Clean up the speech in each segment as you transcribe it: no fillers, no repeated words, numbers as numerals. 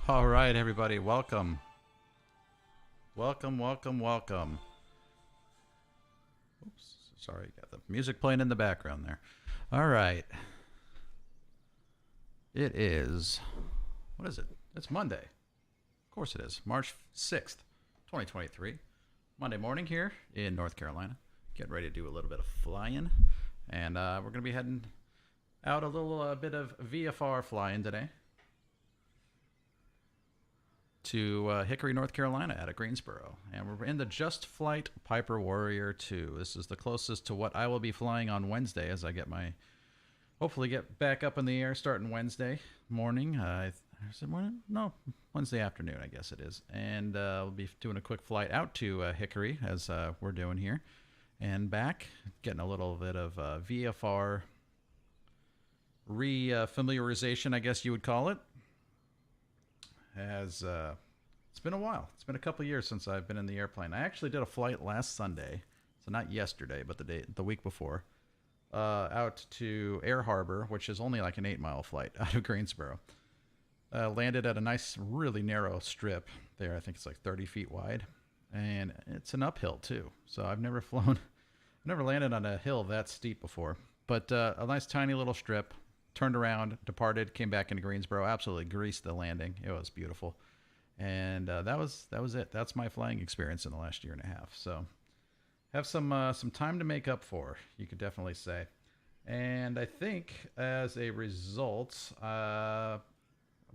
All right, everybody, welcome. Welcome, welcome, welcome. Oops, sorry, got the music playing in the background there. All right. It is, what is it? It's Monday. Of course it is. March 6th, 2023. Monday morning here in North Carolina. Getting ready to do a little bit of flying. And we're going to be heading out a little bit of VFR flying today to Hickory, North Carolina out of Greensboro. And we're in the JustFlight Piper Warrior 2. This is the closest to what I will be flying on Wednesday as I get my, hopefully get back up in the air starting Wednesday morning. Is it morning? No, Wednesday afternoon, I guess it is. And we'll be doing a quick flight out to Hickory as we're doing here. And back, getting a little bit of VFR re-familiarization, I guess you would call it. As it's been a while. It's been a couple years since I've been in the airplane. I actually did a flight last Sunday, so not yesterday, but the week before, out to Air Harbor, which is only like an 8-mile flight out of Greensboro. Landed at a nice, really narrow strip there. I think it's like 30 feet wide, and it's an uphill too. So I've never landed on a hill that steep before. But a nice tiny little strip. Turned around, departed, came back into Greensboro, absolutely greased the landing. It was beautiful. And that was it. That's my flying experience in the last year and a half. So have some time to make up for, you could definitely say. And I think as a result, we're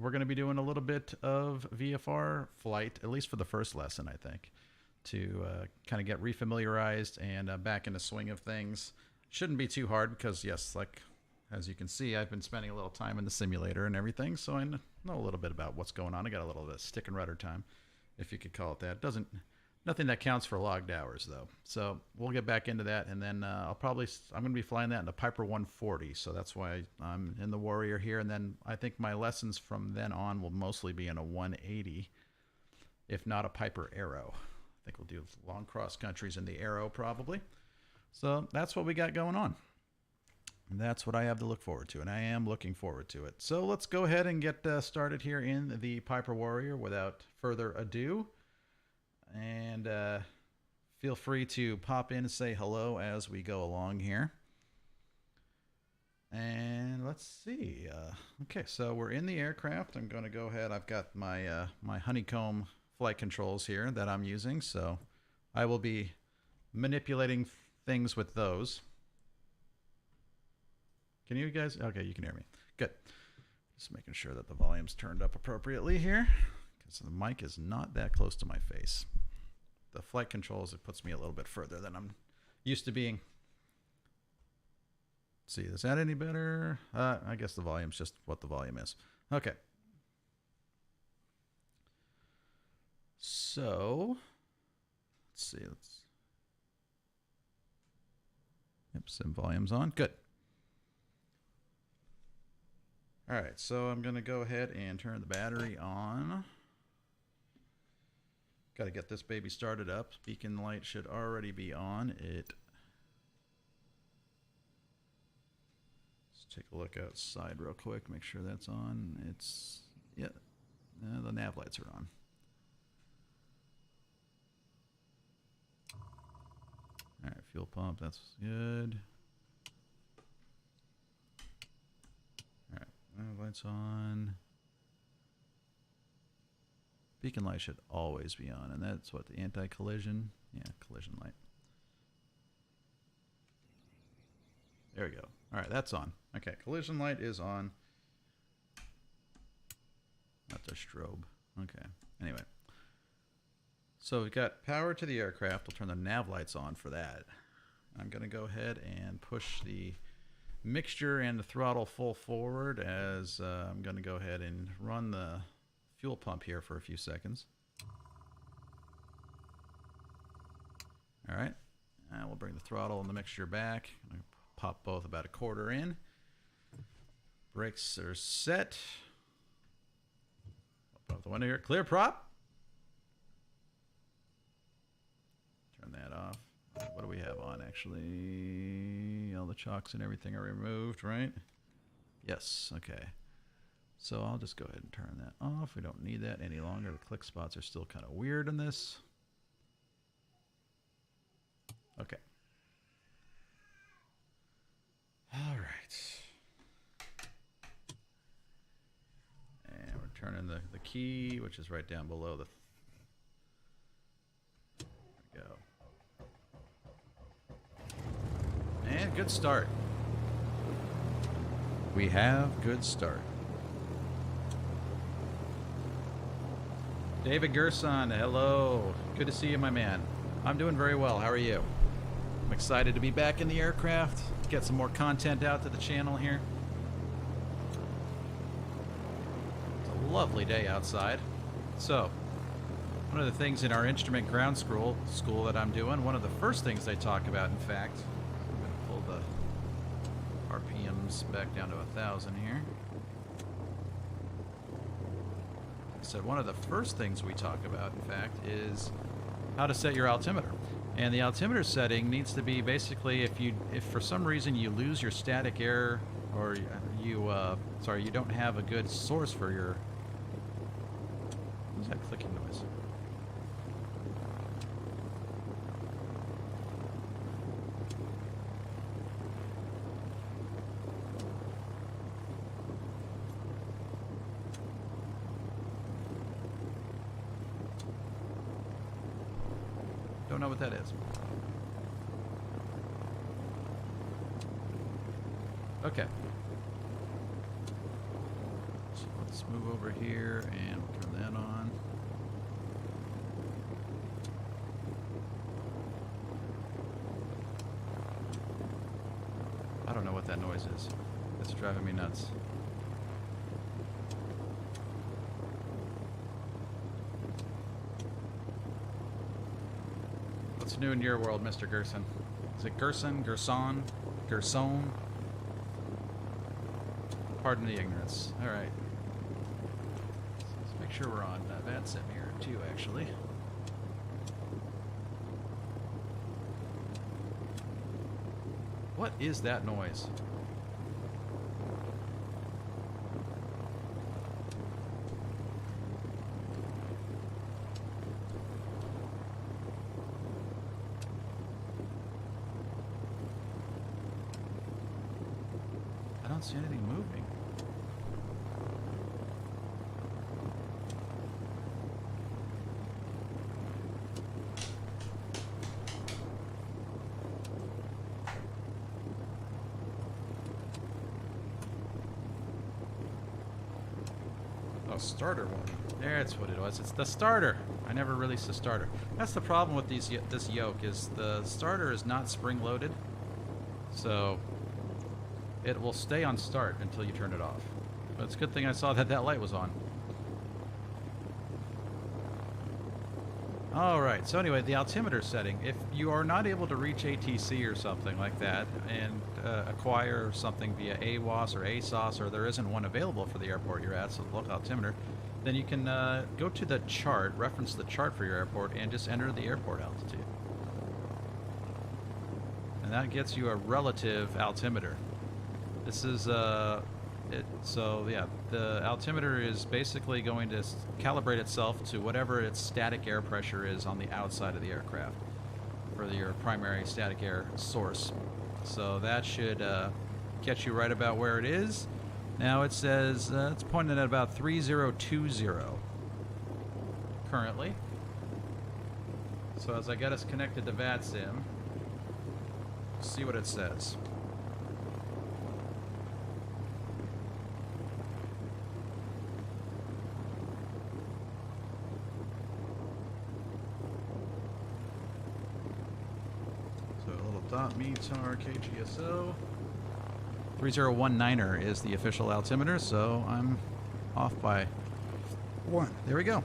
going to be doing a little bit of VFR flight, at least for the first lesson, I think, to kind of get refamiliarized and back in the swing of things. Shouldn't be too hard because, yes, like as you can see, I've been spending a little time in the simulator and everything, so I know a little bit about what's going on. I got a little bit of stick and rudder time, if you could call it that. Nothing that counts for logged hours, though. So we'll get back into that, and then I'm going to be flying that in the Piper 140, so that's why I'm in the Warrior here. And then I think my lessons from then on will mostly be in a 180, if not a Piper Arrow. I think we'll do long cross countries in the Arrow, probably. So that's what we got going on. And that's what I have to look forward to, and I am looking forward to it. So let's go ahead and get started here in the Piper Warrior without further ado. And feel free to pop in and say hello as we go along here. And let's see. Okay, so we're in the aircraft. I'm going to go ahead. I've got my my honeycomb flight controls here that I'm using, so I will be manipulating things with those. Can you guys? Okay, you can hear me. Good. Just making sure that the volume's turned up appropriately here, because the mic is not that close to my face. The flight controls, it puts me a little bit further than I'm used to being. Let's see, is that any better? I guess the volume's just what the volume is. Okay. So, let's see. Yep, sim volume's on. Good. All right, so I'm going to go ahead and turn the battery on. Got to get this baby started up. Beacon light should already be on. Let's take a look outside real quick, make sure that's on. Yeah, the nav lights are on. All right, fuel pump, that's good. Lights on. Beacon light should always be on, and that's what, the anti-collision? Yeah, collision light. There we go. All right, that's on. Okay, collision light is on. Not the strobe. Okay, anyway. So we've got power to the aircraft. We'll turn the nav lights on for that. I'm going to go ahead and push the mixture and the throttle full forward as I'm going to go ahead and run the fuel pump here for a few seconds. All right, and we'll bring the throttle and the mixture back. I'm going to pop both about a quarter in. Brakes are set. Pop the window here. Clear prop. Turn that off. What do we have on, actually? All the chocks and everything are removed, right? Yes, okay. So I'll just go ahead and turn that off. We don't need that any longer. The click spots are still kind of weird in this. Okay. All right. And we're turning the key, which is right down below the... There we go. And good start. We have good start. David Gerson, hello. Good to see you, my man. I'm doing very well. How are you? I'm excited to be back in the aircraft, get some more content out to the channel here. It's a lovely day outside. So, one of the things in our instrument ground school that I'm doing, one of the first things they talk about, in fact, I'm going to pull the RPMs back down to 1,000 here. So one of the first things we talk about, in fact, is how to set your altimeter. And the altimeter setting needs to be basically if for some reason you lose your static air, or you don't have a good source for your... What's that clicking noise? Don't know what that is. Okay. So let's move over here and we'll turn that on. I don't know what that noise is. It's driving me nuts. What's new in your world, Mr. Gerson? Is it Gerson? Gerson? Gerson? Pardon the ignorance. All right. Let's make sure we're on VATSIM here, too, actually. What is that noise? I don't see anything moving. Oh, starter warning. That's what it was. It's the starter. I never released the starter. That's the problem with this yoke, is the starter is not spring-loaded. So it will stay on start until you turn it off. But it's a good thing I saw that light was on. Alright, so anyway, the altimeter setting. If you are not able to reach ATC or something like that and acquire something via AWOS or ASOS, or there isn't one available for the airport you're at, so the local altimeter, then you can go to the chart, reference the chart for your airport, and just enter the airport altitude. And that gets you a relative altimeter. This is so yeah, the altimeter is basically going to calibrate itself to whatever its static air pressure is on the outside of the aircraft for your primary static air source. So that should get you right about where it is. Now it says it's pointing at about 3020 currently. So as I get us connected to VATSIM, see what it says. METAR KGSO 3019er is the official altimeter, so I'm off by 1. There we go.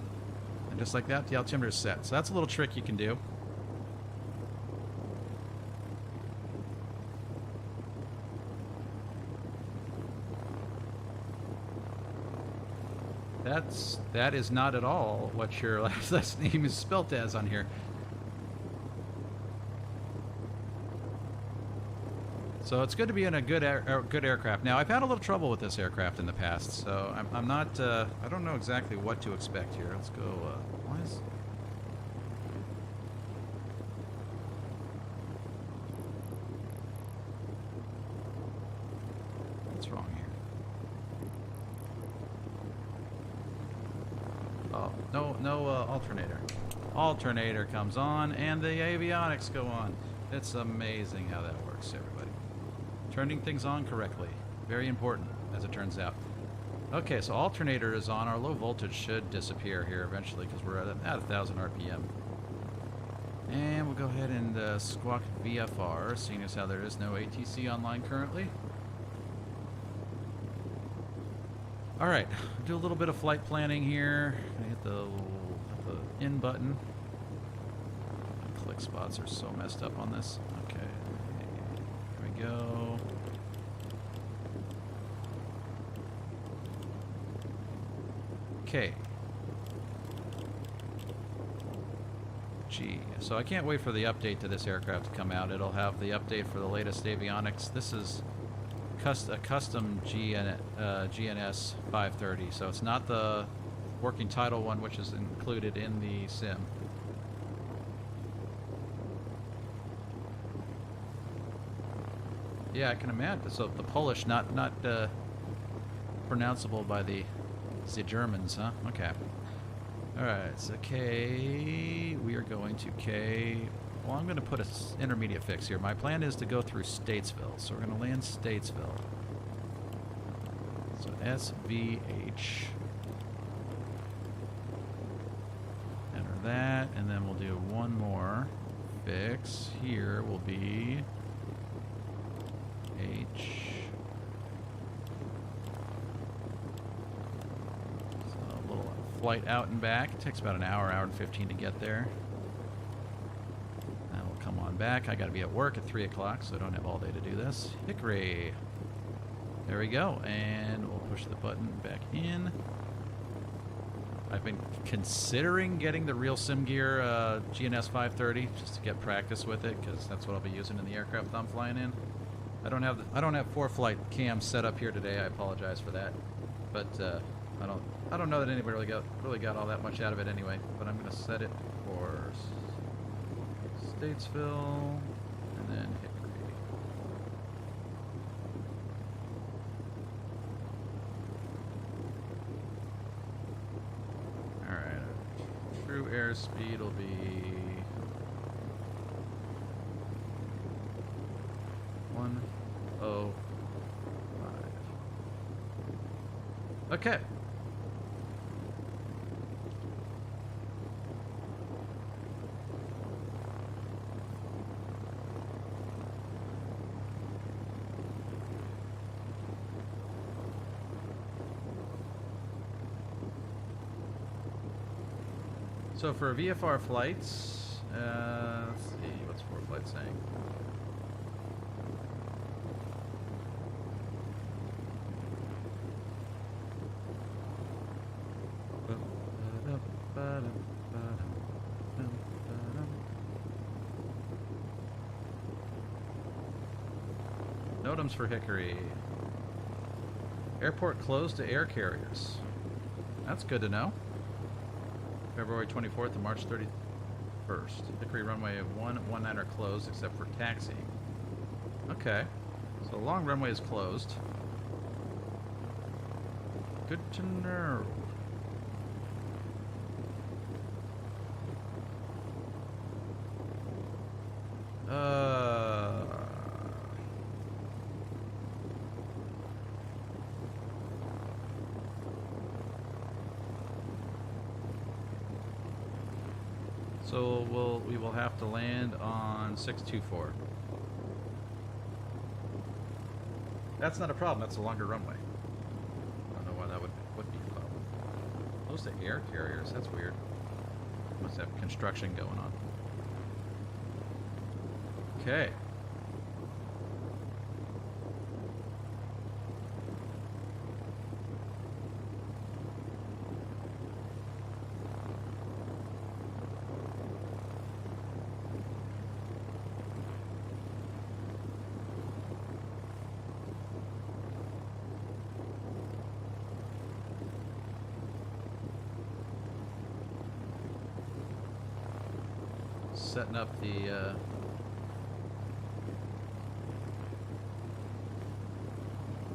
And just like that, the altimeter is set. So that's a little trick you can do. That is not at all what your last name is spelt as on here. So it's good to be in a good good aircraft. Now, I've had a little trouble with this aircraft in the past, so I'm not, I don't know exactly what to expect here. Let's go, why is... What's wrong here? Oh, no alternator. Alternator comes on, and the avionics go on. It's amazing how that works, everybody. Turning things on correctly. Very important, as it turns out. Okay, so alternator is on. Our low voltage should disappear here eventually because we're at 1,000 RPM. And we'll go ahead and squawk VFR, seeing as how there is no ATC online currently. Alright, do a little bit of flight planning here. Hit the in button. My click spots are so messed up on this. Okay, here we go. Okay. Gee, so I can't wait for the update to this aircraft to come out. It'll have the update for the latest avionics. This is a custom GNS 530, so it's not the working title one, which is included in the sim. Yeah, I can imagine. So the Polish, not pronounceable by the Germans, huh? Okay. All right. So K, we are going to K. Well, I'm going to put an intermediate fix here. My plan is to go through Statesville, so we're going to land Statesville. So SVH. Enter that, and then we'll do one more fix. Here will be H. So a little flight out and back. It takes about an hour, hour and 15 to get there. Then we'll come on back. I got to be at work at 3 o'clock, so I don't have all day to do this. Hickory. There we go, and we'll push the button back in. I've been considering getting the real SimGear GNS 530 just to get practice with it, because that's what I'll be using in the aircraft I'm flying in. I don't have ForeFlight cams set up here today. I apologize for that, but I don't know that anybody really got all that much out of it anyway. But I'm going to set it for Statesville and then Hickory. All right, true airspeed will be 105. Okay. So for VFR flights, let's see, what's ForeFlight saying? NOTAMs for Hickory. Airport closed to air carriers. That's good to know. February 24th to March 31st. Hickory runway 119 are closed except for taxiing. Okay. So the long runway is closed. Good to know. So we will have to land on 624. That's not a problem. That's a longer runway. I don't know why that would be a problem. Close to air carriers. That's weird. Must have construction going on. Okay. setting up the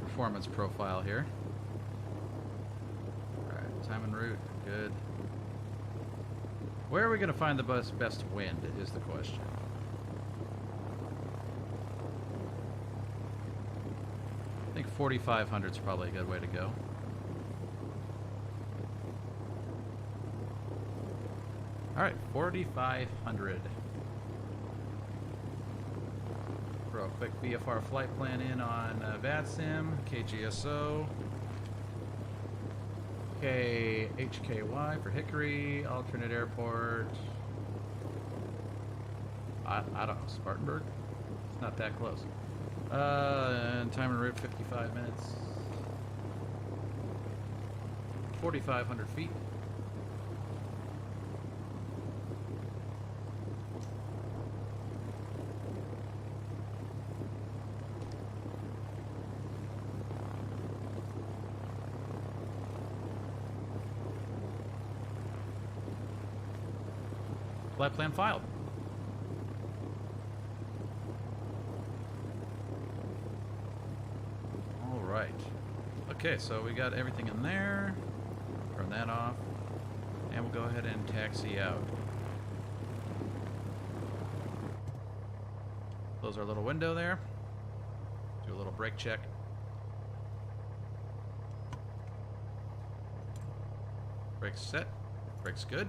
performance profile here. Alright, time and route, good. Where are we going to find the best wind is the question. I think 4,500 is probably a good way to go. Alright, 4,500. Throw a quick VFR flight plan in on VATSIM, KGSO, HKY for Hickory, alternate airport. I don't know, Spartanburg? It's not that close. And time en route 55 minutes. 4,500 feet. Flight plan filed. All right. Okay, so we got everything in there. Turn that off. And we'll go ahead and taxi out. Close our little window there. Do a little brake check. Brakes set. Brakes good.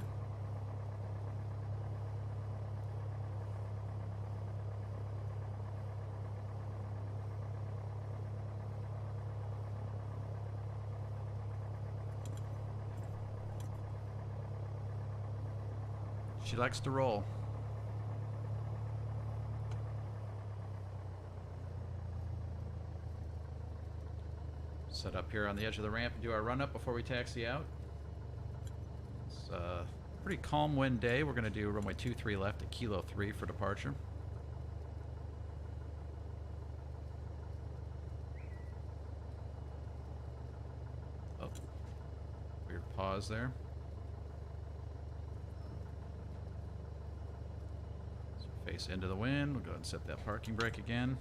She likes to roll. Set up here on the edge of the ramp and do our run up before we taxi out. It's a pretty calm wind day. We're going to do runway 23 left at Kilo 3 for departure. Oh, weird pause there. Face into the wind. We'll go ahead and set that parking brake again.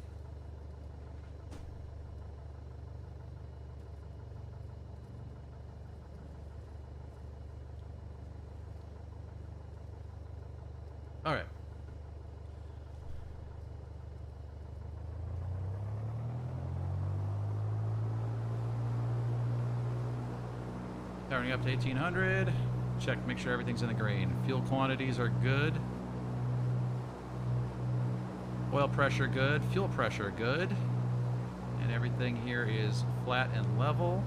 All right. Powering up to 1800. Check, make sure everything's in the green. Fuel quantities are good. Oil pressure good, fuel pressure good, and everything here is flat and level,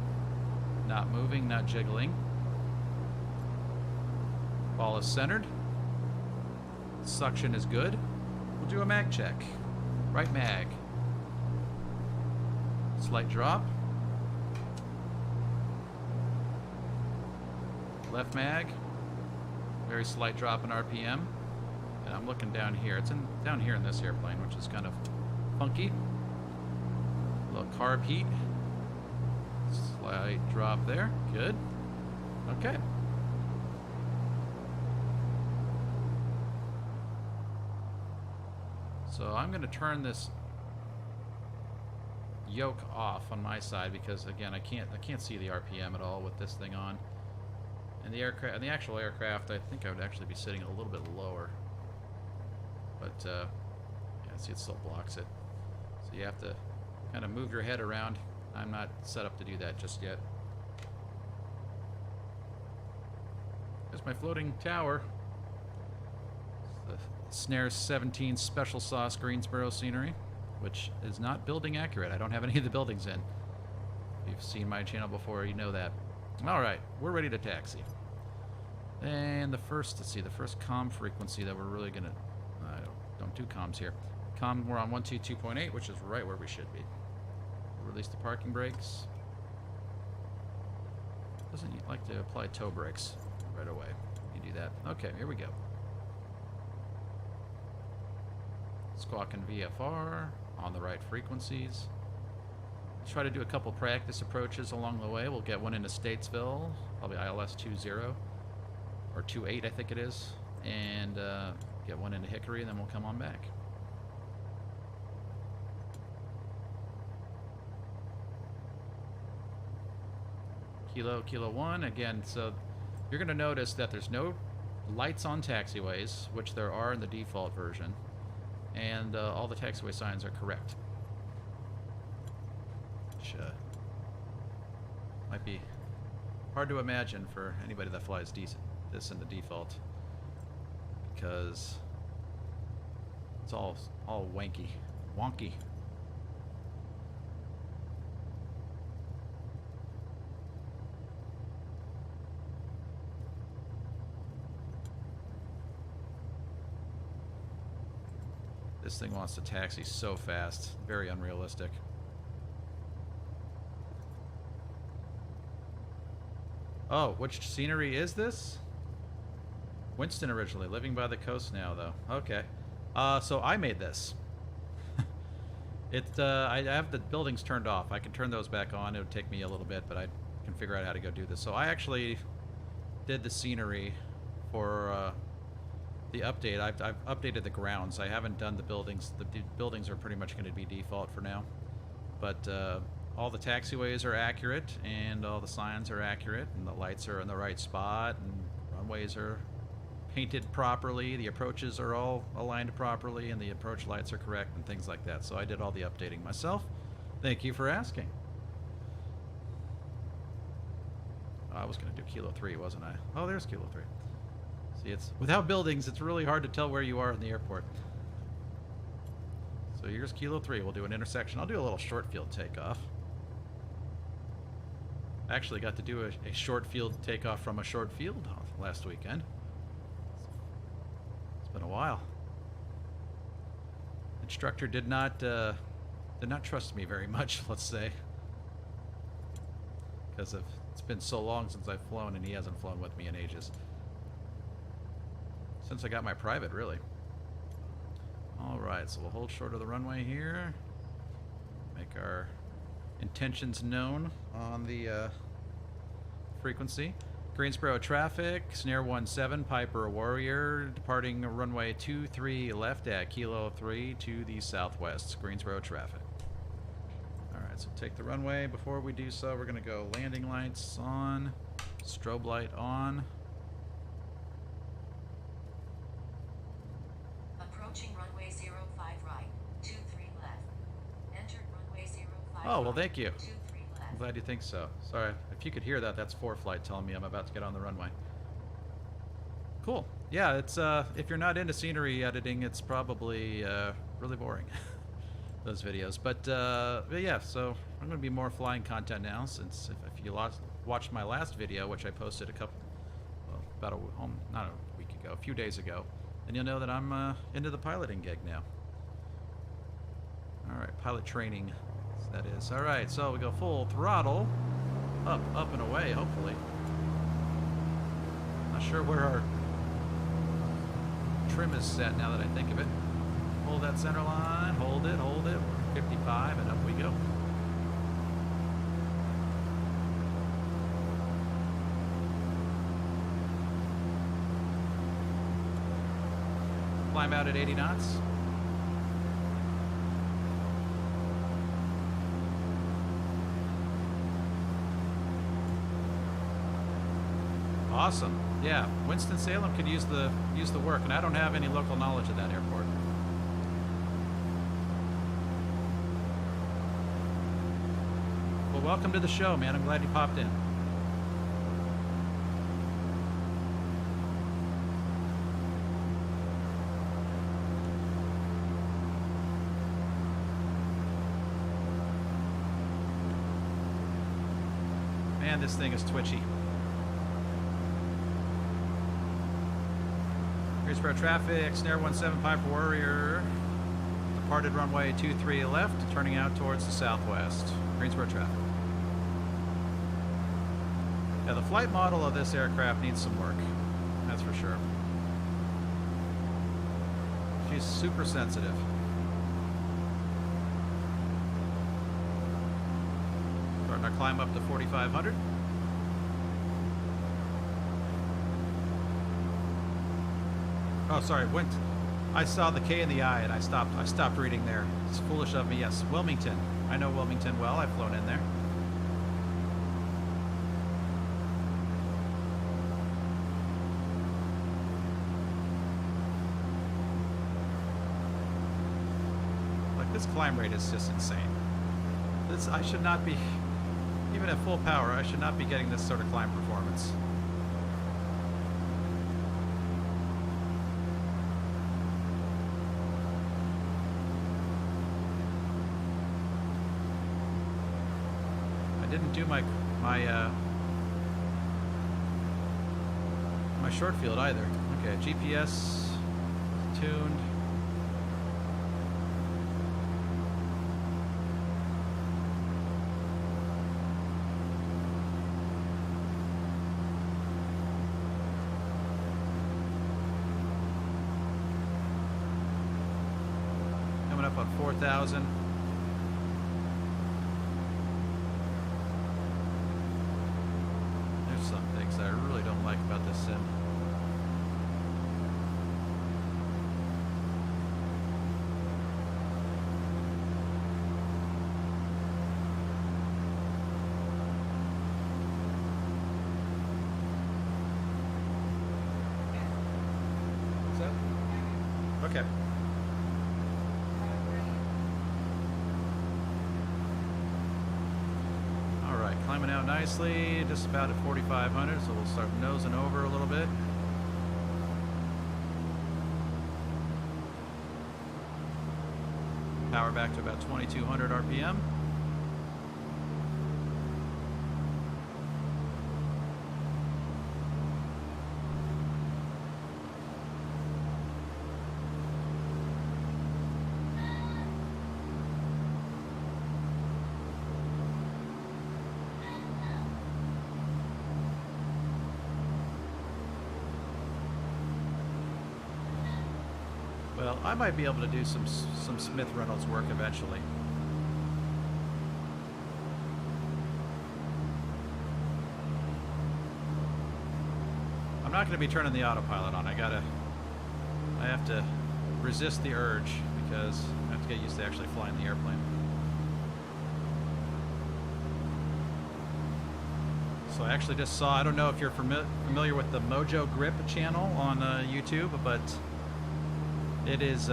not moving, not jiggling. Ball is centered. Suction is good. We'll do a mag check. Right mag. Slight drop. Left mag. Very slight drop in RPM. And I'm looking down here. It's down here in this airplane, which is kind of funky. A little carb heat. Slight drop there. Good. Okay. So I'm going to turn this yoke off on my side because again I can't see the RPM at all with this thing on. And the aircraft, and the actual aircraft, I think I would actually be sitting a little bit lower. But, yeah, see, it still blocks it. So you have to kind of move your head around. I'm not set up to do that just yet. There's my floating tower. It's the Snares 17 Special Sauce Greensboro scenery, which is not building accurate. I don't have any of the buildings in. If you've seen my channel before, you know that. All right, we're ready to taxi. And the first, let's see, the first comm frequency that we're really going to... Don't do comms here. We're on 122.8, which is right where we should be. Release the parking brakes. Doesn't like to apply toe brakes right away. You do that. Okay, here we go. Squawking VFR on the right frequencies. Try to do a couple practice approaches along the way. We'll get one into Statesville, probably ILS 20 or 28, I think it is, and Get one into Hickory, and then we'll come on back. Kilo 1, again, so you're going to notice that there's no lights on taxiways, which there are in the default version, and all the taxiway signs are correct. Which might be hard to imagine for anybody that flies this in the default, because it's all wonky. This thing wants to taxi so fast. Very unrealistic. Oh, which scenery is this? Winston originally. Living by the coast now, though. Okay. So I made this. I have the buildings turned off. I can turn those back on. It would take me a little bit, but I can figure out how to go do this. So I actually did the scenery for... the update. I've updated the grounds. I haven't done the buildings. The buildings are pretty much going to be default for now. But all the taxiways are accurate, and all the signs are accurate, and the lights are in the right spot, and runways are painted properly. The approaches are all aligned properly, and the approach lights are correct, and things like that. So I did all the updating myself. Thank you for asking. I was going to do Kilo 3, wasn't I? Oh, there's Kilo 3. See, it's without buildings, it's really hard to tell where you are in the airport. So here's Kilo 3. We'll do an intersection. I'll do a little short field takeoff. I actually got to do a short field takeoff from a short field last weekend. It's been a while. Instructor did not trust me very much, let's say, because it's been so long since I've flown, and he hasn't flown with me in ages. Since I got my private, really. Alright, so we'll hold short of the runway here. Make our intentions known on the frequency. Greensboro traffic, Snare 17, Piper Warrior, departing runway 23 left at Kilo 3 to the southwest. Greensboro traffic. Alright, so take the runway. Before we do so, we're going to go landing lights on, strobe light on. Runway 05 right, 23 left. Entered runway 05 Oh, well, thank you. 23 left. I'm glad you think so. Sorry, if you could hear that, that's 4Flight telling me I'm about to get on the runway. Cool. Yeah, it's if you're not into scenery editing, it's probably really boring, those videos. But yeah, so I'm going to be more flying content now, since if you watched my last video, which I posted not a week ago, a few days ago, and you'll know that I'm into the piloting gig now. Alright, pilot training, that is. Alright, so we go full throttle. Up and away, hopefully. Not sure where our trim is set now that I think of it. Hold that center line, hold it. We're 55, and up we go. Climb out at 80 knots. Awesome. Yeah, Winston-Salem could use the work, and I don't have any local knowledge of that airport. Well, welcome to the show, man. I'm glad you popped in. Man, this thing is twitchy. Greensboro traffic, Snare 17 Piper Warrior, departed runway 23 left, turning out towards the southwest. Greensboro traffic. Yeah, the flight model of this aircraft needs some work, that's for sure. She's super sensitive. Starting our climb up to 4,500. Oh, sorry, I saw the K in the I and I stopped reading there. It's foolish of me. Yes, Wilmington. I know Wilmington well. I've flown in there. Like, this climb rate is just insane. I should not be, even at full power, I should not be getting this sort of climb performance. I didn't do my short field either. Okay, GPS tuned. Coming up on 4,000. Some things I really don't like about this sim. What's that? Okay. Climbing out nicely, just about at 4,500, so we'll start nosing over a little bit. Power back to about 2,200 RPM. Well, I might be able to do some Smith Reynolds work eventually. I'm not going to be turning the autopilot on. I have to resist the urge because I have to get used to actually flying the airplane. So I actually just saw, I don't know if you're familiar with the Mojo Grip channel on YouTube, but it is,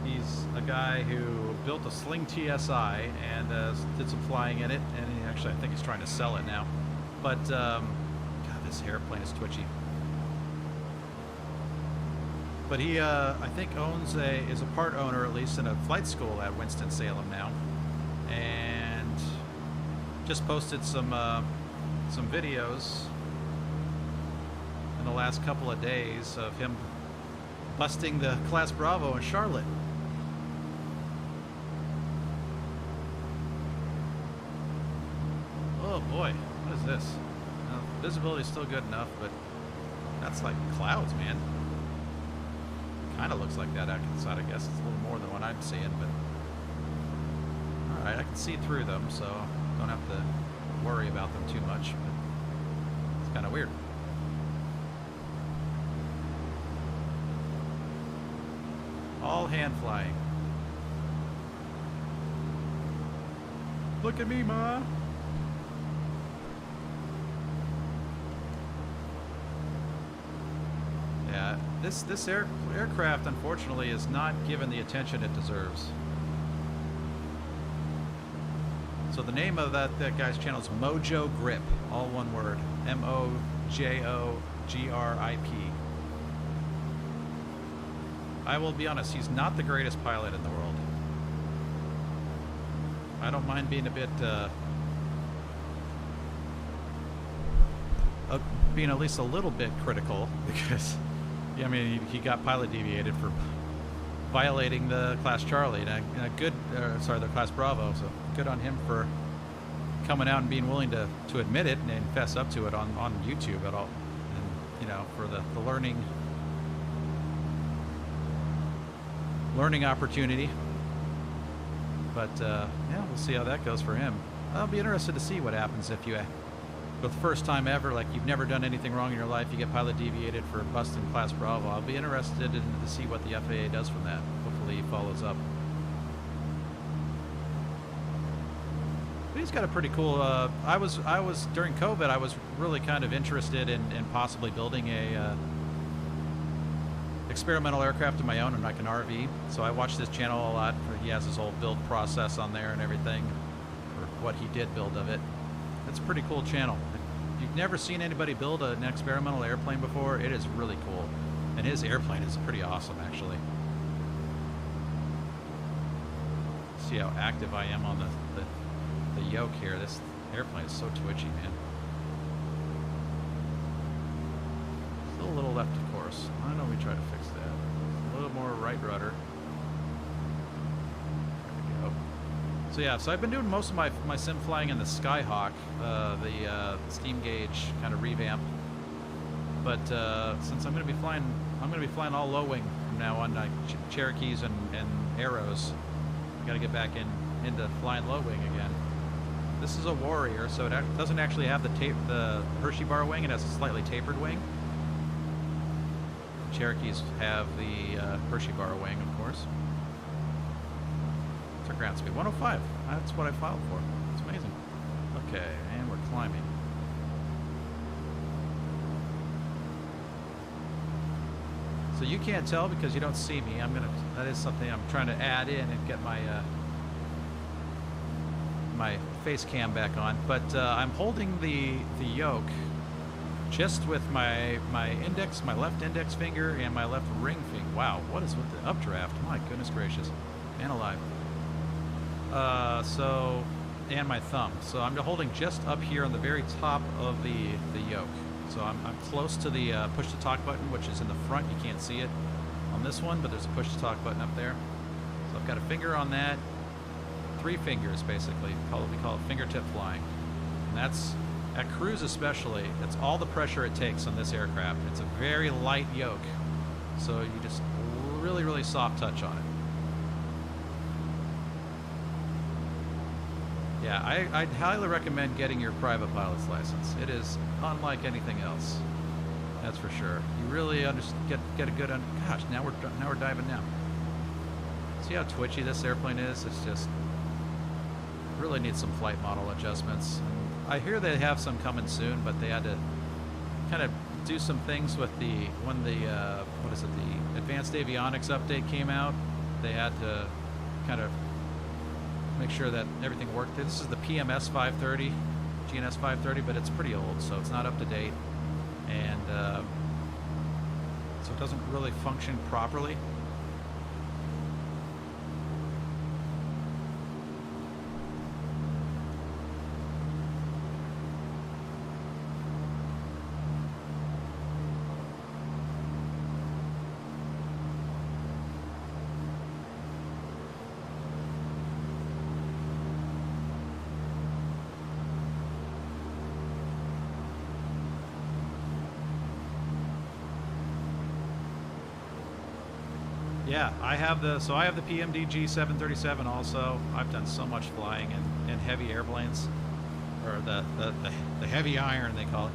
he's a guy who built a Sling TSI and did some flying in it, and actually I think he's trying to sell it now. But, God, this airplane is twitchy. But he, I think is a part owner, at least, in a flight school at Winston-Salem now. And just posted some videos in the last couple of days of him busting the Class Bravo in Charlotte. Oh boy, what is this? Visibility is still good enough, but that's like clouds, man. Kind of looks like that outside, I guess. It's a little more than what I'm seeing, but alright, I can see through them, so don't have to worry about them too much, but it's kind of weird. All hand flying. Look at me, Ma. Yeah, this aircraft unfortunately is not given the attention it deserves. So the name of that guy's channel is Mojo Grip, all one word, M-O-J-O-G-R-I-P. I will be honest, he's not the greatest pilot in the world. I don't mind being a bit, being at least a little bit critical, because, yeah, I mean, he got pilot deviated for violating the Class Charlie, and a good, the Class Bravo, so good on him for coming out and being willing to admit it and fess up to it on YouTube at all, and, you know, for the learning opportunity. But yeah, we'll see how that goes for him. I'll be interested to see what happens if you for the first time ever, like you've never done anything wrong in your life, you get pilot deviated for busting Class Bravo. I'll be interested to see what the FAA does from that. Hopefully he follows up. But he's got a pretty cool. I was during COVID. I was really kind of interested in possibly building a experimental aircraft of my own, and like an RV. So I watched his channel a lot. He has his whole build process on there and everything, or what he did build of it. It's a pretty cool channel. If you've never seen anybody build an experimental airplane before, it is really cool. And his airplane is pretty awesome, actually. See how active I am on the yoke here. This airplane is so twitchy, man. Still a little left of course. I know we try to fix that. A little more right rudder. There we go. So yeah, so I've been doing most of my sim flying in the Skyhawk, the steam gauge kind of revamp. But since I'm going to be flying all low wing from now on, like Cherokees and Arrows. Got to get back into flying low wing again. This is a Warrior, so it doesn't actually have the Hershey bar wing. It has a slightly tapered wing. Cherokees have the Hershey bar wing, of course. It's our ground speed, 105. That's what I filed for. It's amazing. Okay, and we're climbing. So you can't tell because you don't see me. That is something I'm trying to add in and get my my face cam back on. But I'm holding the yoke just with my left index finger and my left ring finger. Wow, what is with the updraft? My goodness gracious, man alive. And my thumb. So I'm holding just up here on the very top of the yoke. So I'm close to the push to talk button, which is in the front. You can't see it on this one, but there's a push to talk button up there. So I've got a finger on that. 3 fingers, basically. We call it fingertip flying. And that's, at cruise especially, that's all the pressure it takes on this aircraft. It's a very light yoke. So you just really, really soft touch on it. Yeah, I'd highly recommend getting your private pilot's license. It is unlike anything else. That's for sure. You really get a good gosh, now we're diving down. See how twitchy this airplane is? It's just really needs some flight model adjustments. I hear they have some coming soon, but they had to kind of do some things with when the Advanced Avionics update came out. They had to kind of make sure that everything worked. This is the PMS 530, GNS 530, but it's pretty old, so it's not up to date, and so it doesn't really function properly. Yeah, I have the PMDG 737 also. I've done so much flying in heavy airplanes, or the heavy iron they call it,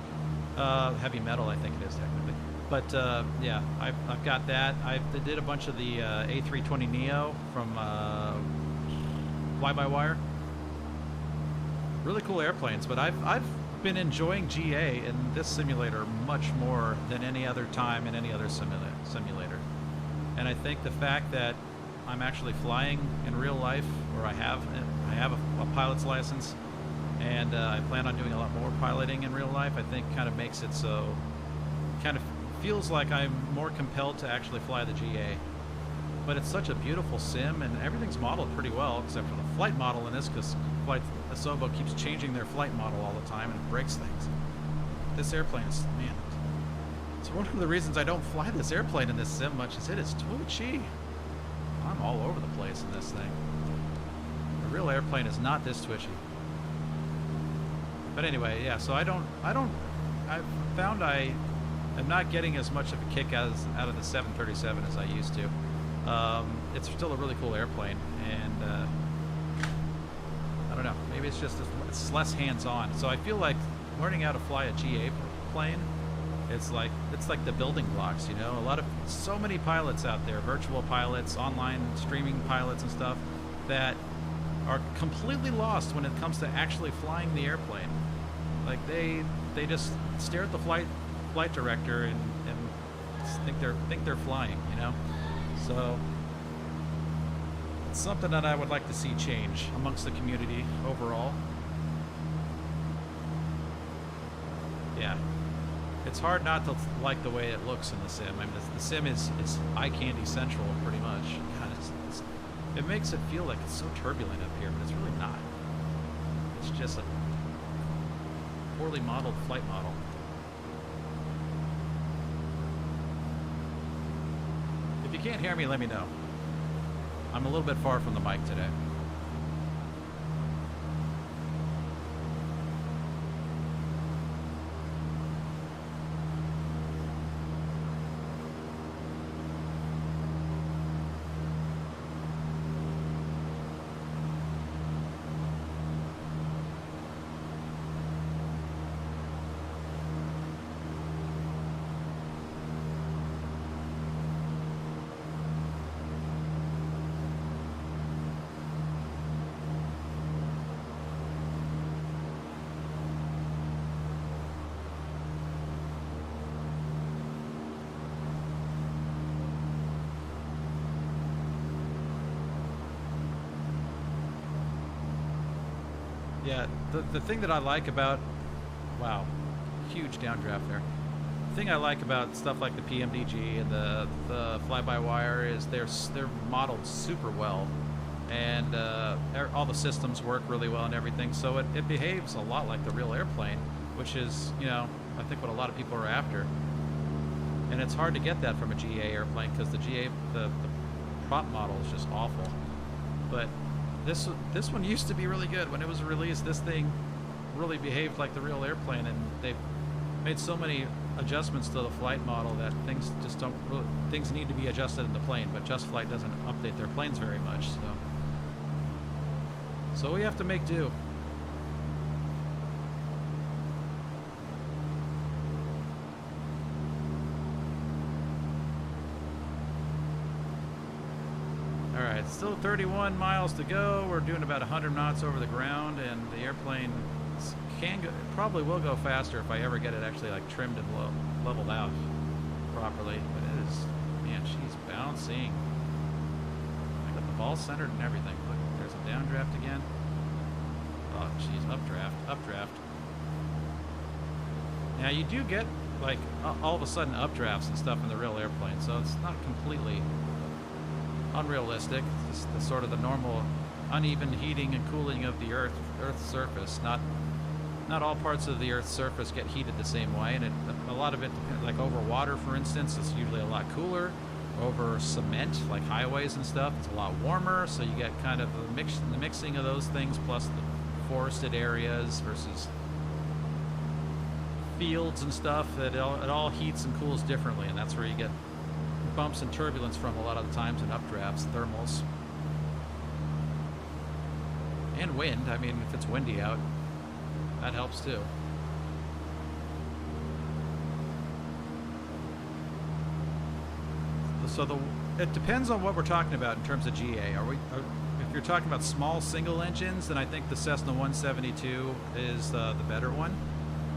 heavy metal I think it is technically. But yeah, I've got that. I did a bunch of the A320neo from fly-by-wire. Really cool airplanes, but I've been enjoying GA in this simulator much more than any other time in any other simulator. And I think the fact that I'm actually flying in real life, or I have a pilot's license, and I plan on doing a lot more piloting in real life, I think kind of makes it so, kind of feels like I'm more compelled to actually fly the GA. But it's such a beautiful sim, and everything's modeled pretty well, except for the flight model in this, because Asobo keeps changing their flight model all the time, and it breaks things. This airplane is, man, it's one of the reasons I don't fly this airplane in this sim much is it is twitchy. I'm all over the place in this thing. The real airplane is not this twitchy. But anyway, yeah, so I've found I am not getting as much of a kick out of the 737 as I used to. It's still a really cool airplane, and I don't know, maybe it's just it's less hands-on. So I feel like learning how to fly a GA plane, it's like the building blocks, you know. So many pilots out there, virtual pilots, online streaming pilots and stuff, that are completely lost when it comes to actually flying the airplane. Like they just stare at the flight director and think they're flying, you know. So it's something that I would like to see change amongst the community overall. Yeah, it's hard not to like the way it looks in the sim. I mean, the sim is eye candy central pretty much. God, it makes it feel like it's so turbulent up here, but it's really not. It's just a poorly modeled flight model. If you can't hear me, let me know. I'm a little bit far from the mic today. Yeah, the thing that I like about, wow, huge downdraft there. The thing I like about stuff like the PMDG and the fly-by-wire is they're modeled super well, and all the systems work really well and everything. So it behaves a lot like the real airplane, which is, you know, I think what a lot of people are after. And it's hard to get that from a GA airplane because the prop model is just awful. But this one used to be really good. When it was released, this thing really behaved like the real airplane, and they've made so many adjustments to the flight model that things just don't really, things need to be adjusted in the plane, but JustFlight doesn't update their planes very much, so we have to make do. Alright, still 31 miles to go. We're doing about 100 knots over the ground, and the airplane probably will go faster if I ever get it actually like trimmed and leveled out properly. But it is, man, she's bouncing. I got the ball centered and everything. Look, there's a downdraft again. Oh, she's updraft. Now you do get like all of a sudden updrafts and stuff in the real airplane, so it's not completely unrealistic. It's just the sort of the normal uneven heating and cooling of the Earth's surface. Not all parts of the Earth's surface get heated the same way, and a lot of it, like over water, for instance, it's usually a lot cooler. Over cement, like highways and stuff, it's a lot warmer. So you get kind of the mixing of those things, plus the forested areas versus fields and stuff. It all heats and cools differently, and that's where you get bumps and turbulence from a lot of the times, and updrafts, thermals, and wind. I mean, if it's windy out, that helps too. So it depends on what we're talking about in terms of GA. If you're talking about small single engines, then I think the Cessna 172 is the better one.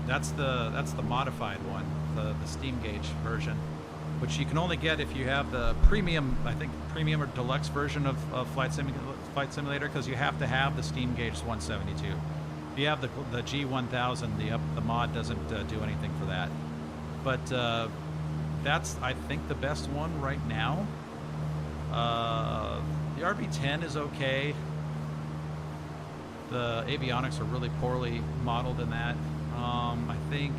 That's the modified one, the steam gauge version, which you can only get if you have the premium, I think premium or deluxe version of Flight Simulator, because you have to have the steam gauge 172. If you have the G1000, the mod doesn't do anything for that. But that's, I think, the best one right now. The RB10 is okay. The avionics are really poorly modeled in that. I think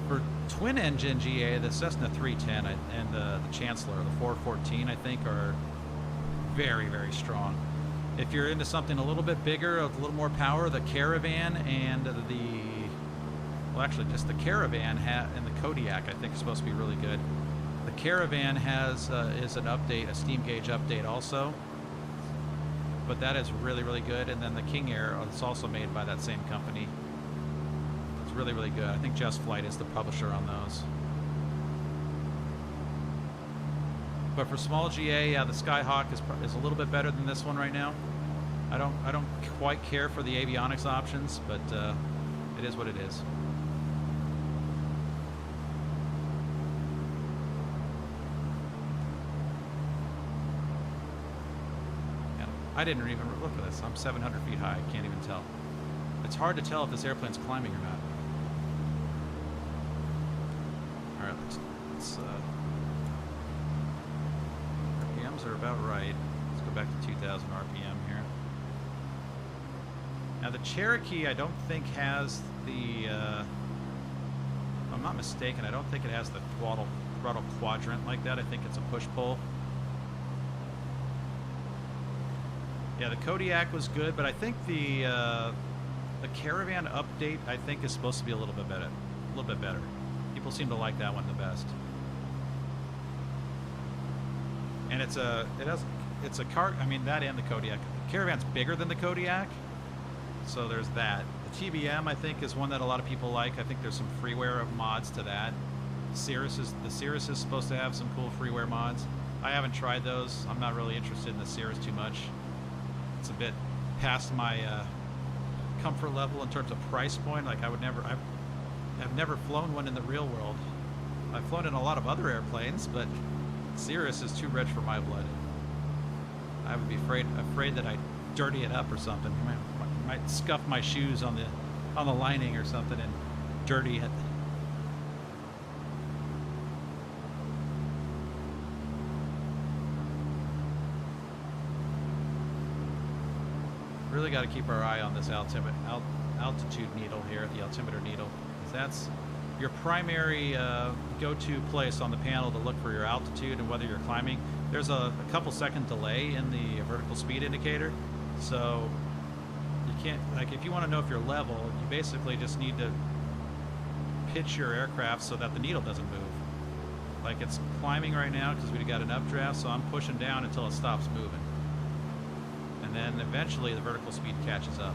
for twin engine GA, the Cessna 310 and the Chancellor, the 414, I think, are very, very strong. If you're into something a little bit bigger, a little more power, the Caravan and just the Caravan and the Kodiak, I think, is supposed to be really good. The Caravan is an update, a steam gauge update also, but that is really, really good. And then the King Air, it's also made by that same company. really, really good. I think JustFlight is the publisher on those. But for small GA, yeah, the Skyhawk is a little bit better than this one right now. I don't quite care for the avionics options, but it is what it is. And I didn't even look at this. I'm 700 feet high. I can't even tell. It's hard to tell if this airplane's climbing or not. All right, let's RPMs are about right. Let's go back to 2,000 RPM here. Now the Cherokee, I don't think has the, if I'm not mistaken, I don't think it has the throttle quadrant like that. I think it's a push-pull. Yeah, the Kodiak was good, but I think the Caravan update, I think, is supposed to be a little bit better. People seem to like that one the best. And it's a car. I mean, that and the Kodiak. The Caravan's bigger than the Kodiak, so there's that. The TBM, I think, is one that a lot of people like. I think there's some freeware of mods to that. The Cirrus is supposed to have some cool freeware mods. I haven't tried those. I'm not really interested in the Cirrus too much. It's a bit past my comfort level in terms of price point. Like I've never flown one in the real world. I've flown in a lot of other airplanes, but Cirrus is too rich for my blood. I would be afraid that I'd dirty it up or something. I might scuff my shoes on the lining or something and dirty it. Really got to keep our eye on this altitude needle here, the altimeter needle, because that's your primary go-to place on the panel to look for your altitude and whether you're climbing. There's a couple second delay in the vertical speed indicator, so you can't, like, if you want to know if you're level, you basically just need to pitch your aircraft so that the needle doesn't move. Like, it's climbing right now because we've got an updraft, so I'm pushing down until it stops moving. And then eventually the vertical speed catches up.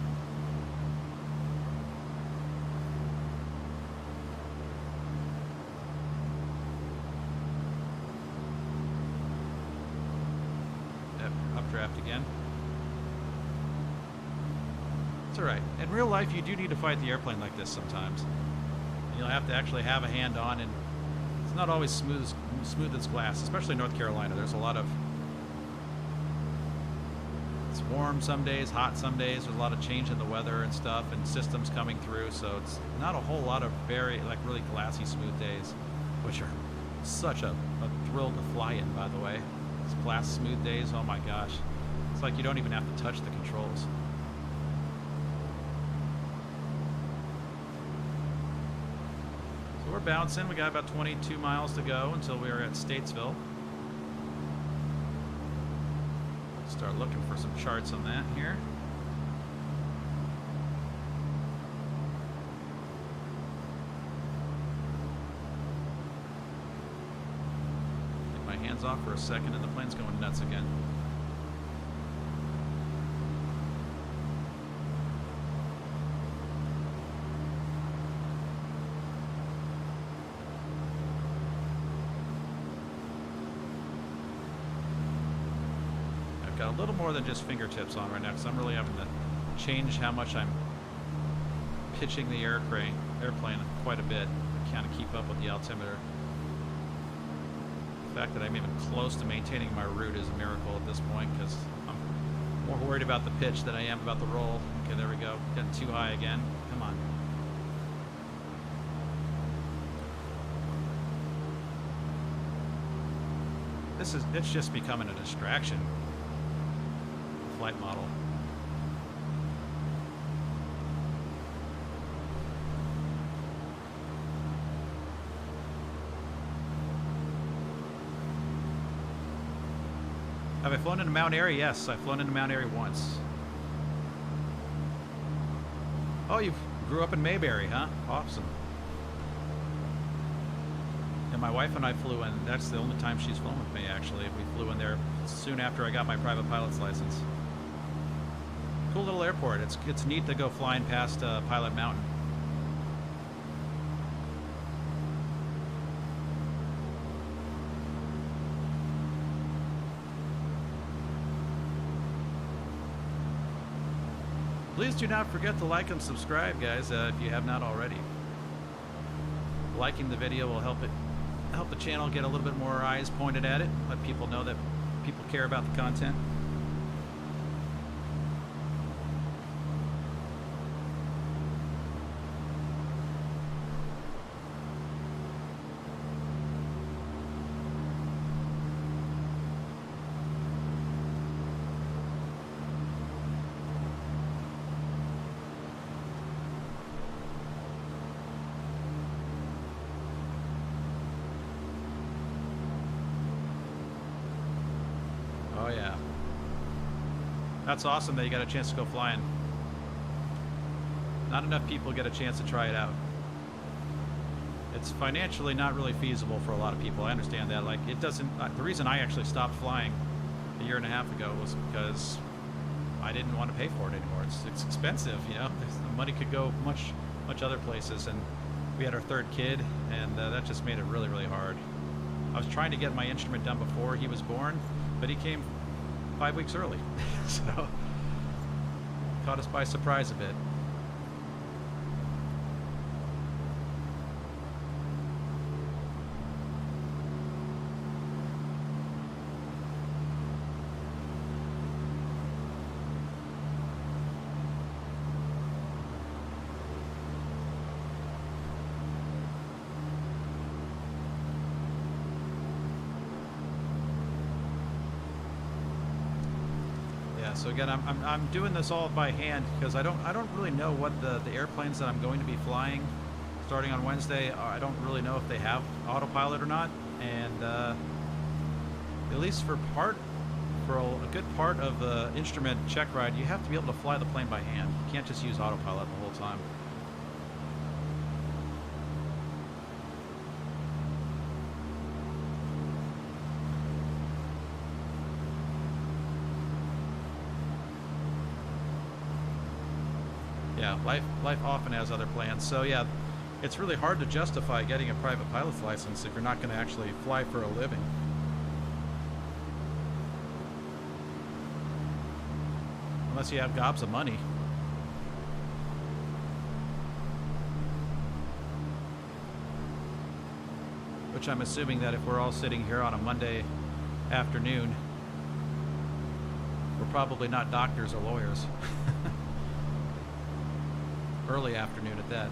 Updraft again. It's alright. In real life, you do need to fight the airplane like this sometimes. You'll have to actually have a hand on, and it's not always smooth as glass, especially in North Carolina. There's a lot of, it's warm some days, hot some days. There's a lot of change in the weather and stuff, and systems coming through, so it's not a whole lot of really glassy, smooth days, which are such a thrill to fly in, by the way. These glass smooth days, oh my gosh. It's like you don't even have to touch the controls. So we're bouncing. We got about 22 miles to go until we are at Statesville. Start looking for some charts on that here. Take my hands off for a second and the plane's going nuts again. Got a little more than just fingertips on right now because I'm really having to change how much I'm pitching the airplane quite a bit to kind of keep up with the altimeter. The fact that I'm even close to maintaining my route is a miracle at this point because I'm more worried about the pitch than I am about the roll. Okay, there we go. Getting too high again. Come on. It's just becoming a distraction. Flight model. Have I flown into Mount Airy? Yes, I've flown into Mount Airy once. Oh, you grew up in Mayberry, huh? Awesome. And my wife and I flew in. That's the only time she's flown with me, actually. We flew in there soon after I got my private pilot's license. Cool little airport. It's neat to go flying past Pilot Mountain. Please do not forget to like and subscribe, guys, if you have not already. Liking the video will help the channel get a little bit more eyes pointed at it. Let people know that people care about the content. Oh yeah. That's awesome that you got a chance to go flying. Not enough people get a chance to try it out. It's financially not really feasible for a lot of people. I understand that. Like, it doesn't... the reason I actually stopped flying a year and a half ago was because I didn't want to pay for it anymore. It's expensive, you know? The money could go much other places, and we had our third kid, and that just made it really, really hard. I was trying to get my instrument done before he was born, but he came 5 weeks early, so caught us by surprise a bit. So again, I'm doing this all by hand because I don't really know what the airplanes that I'm going to be flying starting on Wednesday. I don't really know if they have autopilot or not, and at least for a good part of the instrument check ride, you have to be able to fly the plane by hand. You can't just use autopilot the whole time. Yeah, life often has other plans. So yeah, it's really hard to justify getting a private pilot's license if you're not going to actually fly for a living. Unless you have gobs of money. Which I'm assuming that if we're all sitting here on a Monday afternoon, we're probably not doctors or lawyers. Early afternoon at that.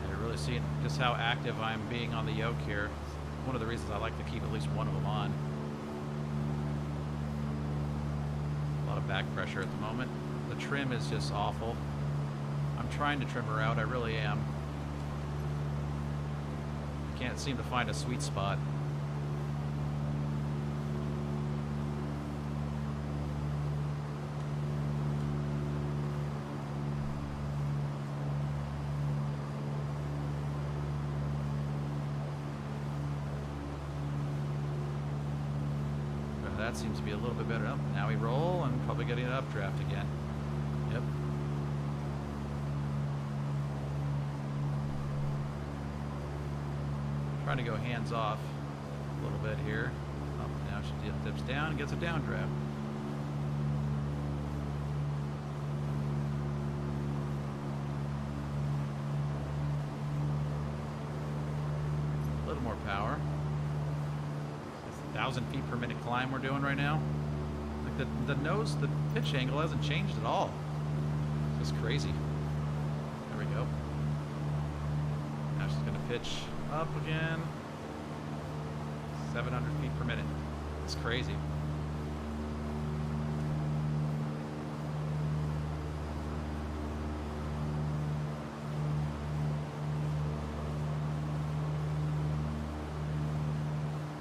And you're really seeing just how active I'm being on the yoke here. One of the reasons I like to keep at least one of them on. A lot of back pressure at the moment. The trim is just awful. I'm trying to trim her out, I really am. Can't seem to find a sweet spot. That seems to be a little bit better. Oh, now we roll and probably getting an updraft again. Yep. Trying to go hands off a little bit here. Oh, now she dips down and gets a downdraft. A little more power. It's 1,000 feet per minute climb we're doing right now. Like the pitch angle hasn't changed at all. It's just crazy. There we go. Now she's going to pitch up again. 700 feet per minute. It's crazy.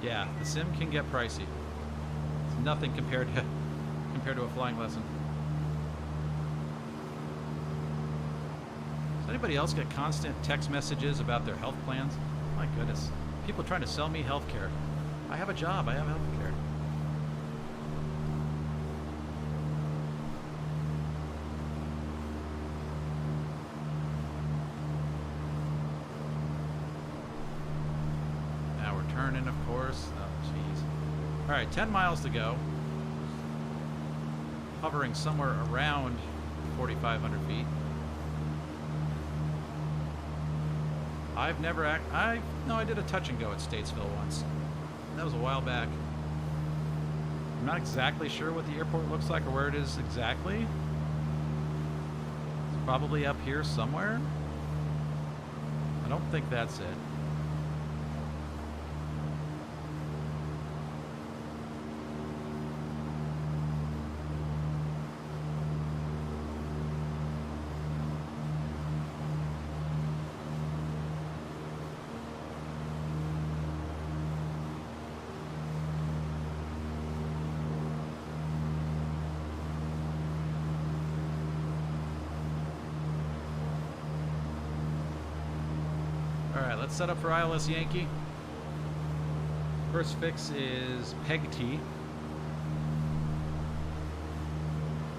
Yeah, the sim can get pricey. It's nothing compared to a flying lesson. Does anybody else get constant text messages about their health plans? My goodness. People trying to sell me health care. I have a job. I have health care. turning, of course. Oh, jeez. All right, 10 miles to go. Hovering somewhere around 4,500 feet. I've never no, I did a touch and go at Statesville once. That was a while back. I'm not exactly sure what the airport looks like or where it is exactly. It's probably up here somewhere. I don't think that's it. Alright, let's set up for ILS Yankee. First fix is peg T.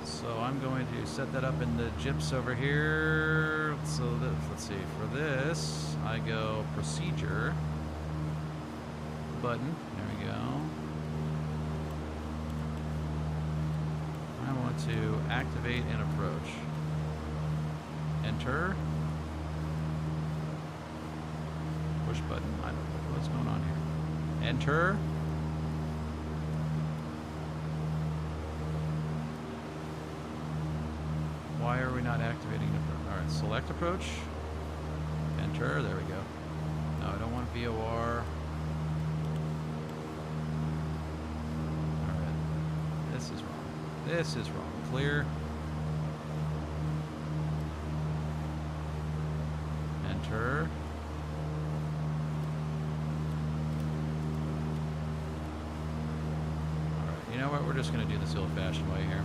So I'm going to set that up in the gyps over here. So let's see, for this, I go procedure. Button, there we go. I want to activate and approach. Enter. Push button. I don't know what's going on here. Enter. Why are we not activating the approach? Alright, select approach. Enter. There we go. No, I don't want VOR. Alright. This is wrong. This is wrong. Clear. Enter. You know what? We're just going to do this old-fashioned way here.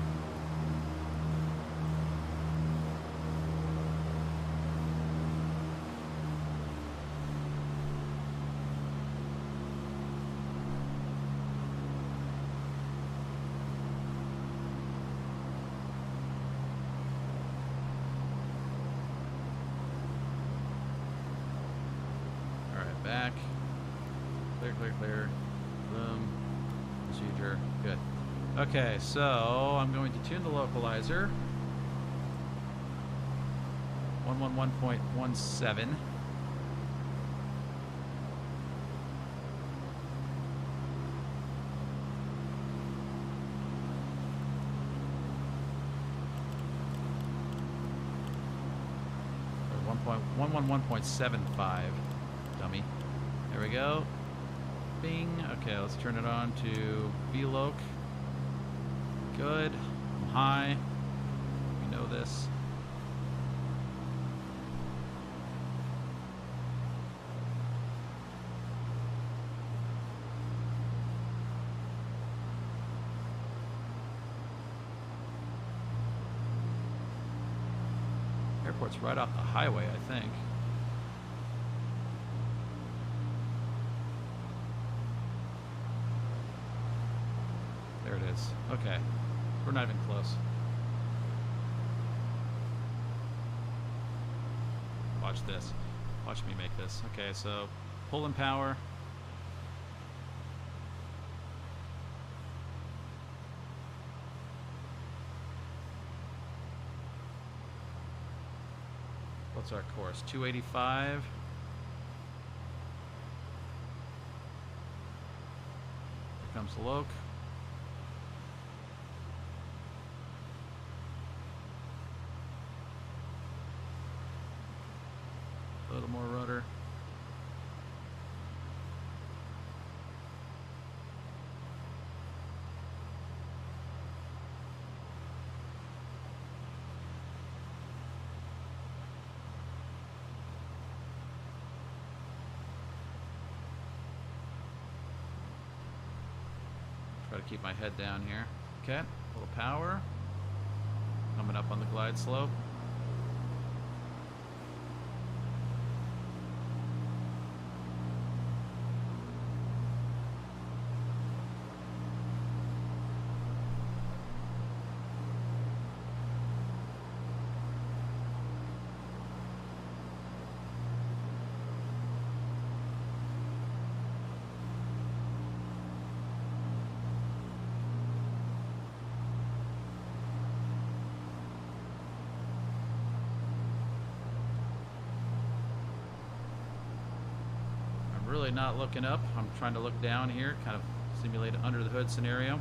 All right, back. Clear, clear, clear. Boom. Procedure. Good. Okay, so I'm going to tune the localizer. 111.17. Or 111.75. Dummy. There we go. Bing. Okay, let's turn it on to VLOC. Good. I'm high. We know this. Airport's right off the highway, I think. There it is. Okay. We're not even close. Watch this. Watch me make this. Okay, so pull in power. What's our course? 285. Here comes the loc. A little more rudder. Try to keep my head down here. Okay, a little power. Coming up on the glide slope. really not looking up. I'm trying to look down here, kind of simulate an under the hood scenario.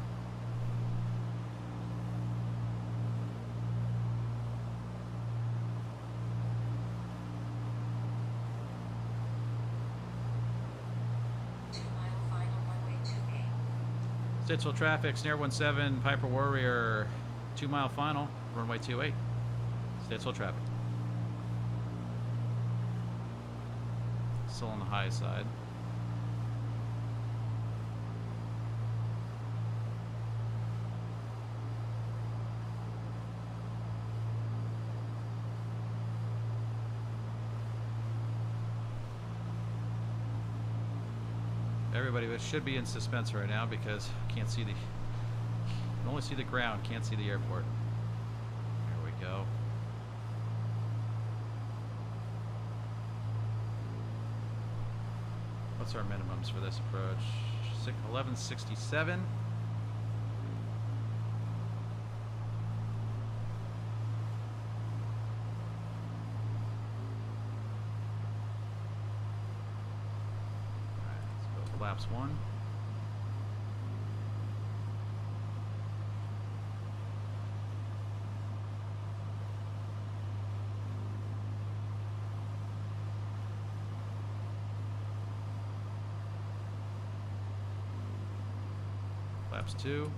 Statesville traffic, Snare 17, Piper Warrior, 2 mile final, runway 28. Statesville traffic. Still on the high side. Everybody should be in suspense right now because can't see the, you can only see the ground, can't see the airport. There we go. What's our minimums for this approach? 1167. Flaps 1. Flaps 2.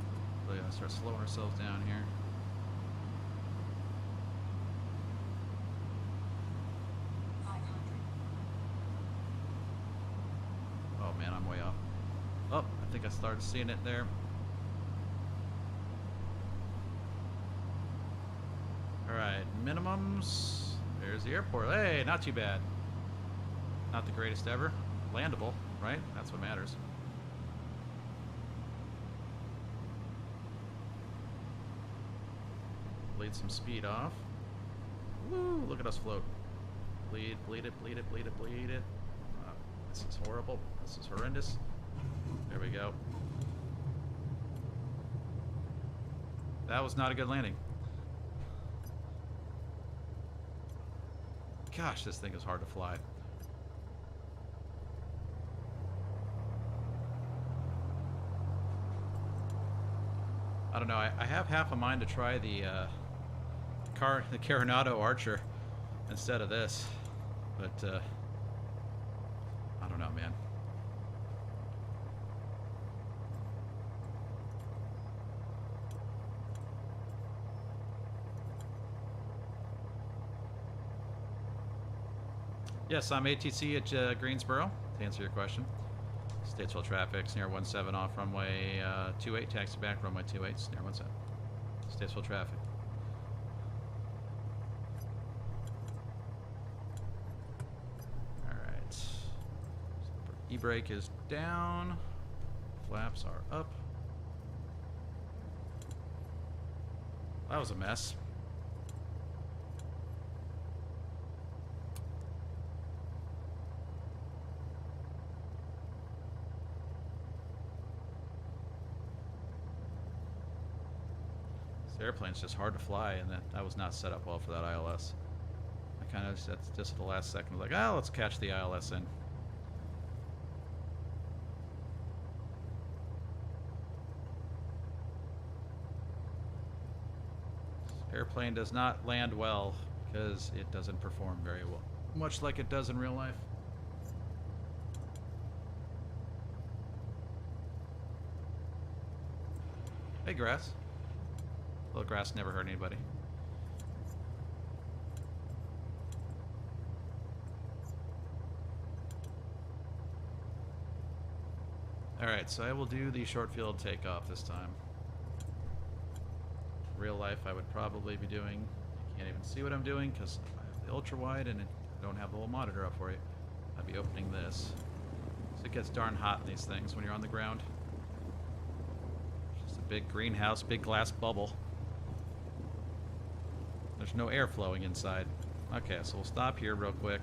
Really gotta start slowing ourselves down here. Man, I'm way off. Oh, I think I started seeing it there. Alright, minimums. There's the airport. Hey, not too bad. Not the greatest ever. Landable, right? That's what matters. Bleed some speed off. Woo, look at us float. Bleed, bleed it, bleed it, bleed it, bleed it. This is horrible. This is horrendous. There we go. That was not a good landing. Gosh, this thing is hard to fly. I don't know. I have half a mind to try the Coronado Archer instead of this, but I don't know, man. Yes, I'm ATC at Greensboro, to answer your question. Statesville traffic, Snare 17 off runway 28, taxi back, runway 28, Snare 17. Statesville traffic. Alright. E-brake is down. Flaps are up. That was a mess. This airplane's just hard to fly, and that was not set up well for that ILS. I kind of, that's just at the last second, like, oh, let's catch the ILS in. Airplane does not land well because it doesn't perform very well, much like it does in real life. Hey, grass. Well, grass never hurt anybody. Alright, so I will do the short field takeoff this time. Real life I would probably be doing, you can't even see what I'm doing because I have the ultra wide and I don't have the whole monitor up for you. I'd be opening this. So it gets darn hot in these things when you're on the ground. Just a big greenhouse, big glass bubble. There's no air flowing inside. Okay, so we'll stop here real quick.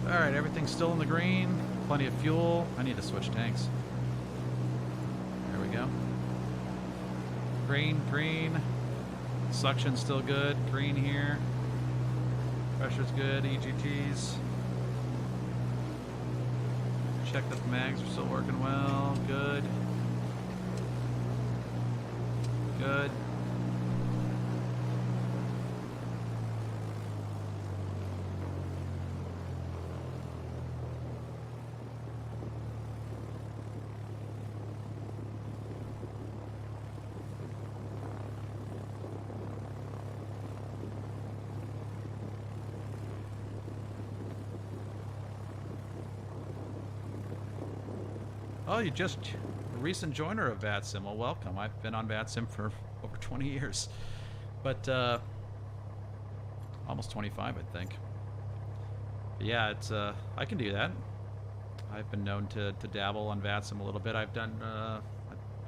Alright, everything's still in the green. Plenty of fuel. I need to switch tanks. There we go. Green, green. Suction's still good. Green here. Pressure's good. EGTs. Check that the mags are still working well. Good. Good. Oh, you just a recent joiner of VATSIM. Well, welcome. I've been on VATSIM for over 20 years. But, almost 25, I think. But yeah, it's, I can do that. I've been known to dabble on VATSIM a little bit. I've done,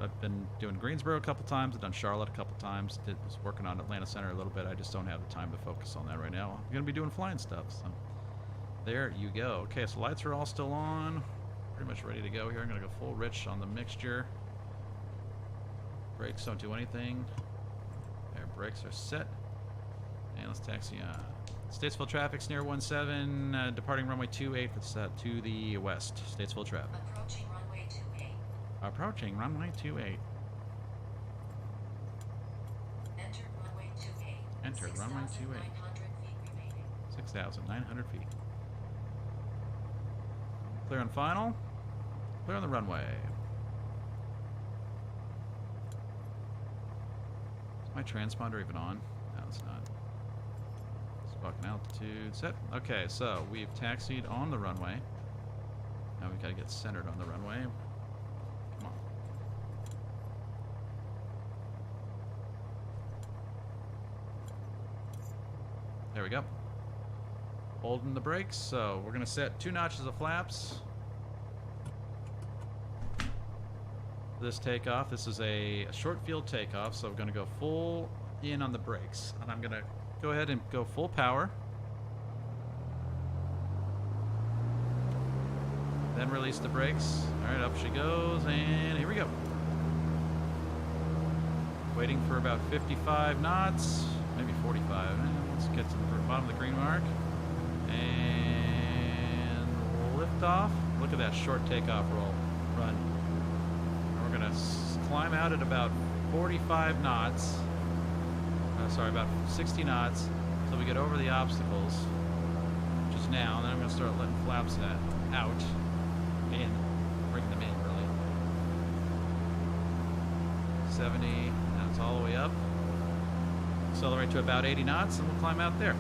I've been doing Greensboro a couple times. I've done Charlotte a couple times. Was working on Atlanta Center a little bit. I just don't have the time to focus on that right now. I'm going to be doing flying stuff, so there you go. Okay, so lights are all still on. Pretty much ready to go here. I'm going to go full rich on the mixture. Brakes don't do anything. There, brakes are set. And let's taxi on. Statesville traffic's near 17, departing runway 28 to the west. Statesville traffic. Approaching runway 28. Approaching runway 28. Entered runway 28. Entered runway 28. 6,900 feet remaining. 6,900 feet. Clear on final. Clear on the runway. Is my transponder even on? No, it's not. Sparking altitude set. Okay, so we've taxied on the runway. Now we've got to get centered on the runway. Come on. There we go. Holding the brakes, so we're gonna set 2 notches of flaps. This takeoff, this is a short field takeoff, so we're gonna go full in on the brakes. And I'm gonna go ahead and go full power. Then release the brakes. Alright, up she goes, and here we go. Waiting for about 55 knots, maybe 45. Let's get to the bottom of the green mark. And lift off. Look at that short takeoff roll run. And we're gonna climb out at about 45 knots. Sorry, about 60 knots until we get over the obstacles, which is now. And then I'm gonna start letting flaps out and bring them in really. 70. Now it's all the way up. Accelerate to about 80 knots, and we'll climb out there.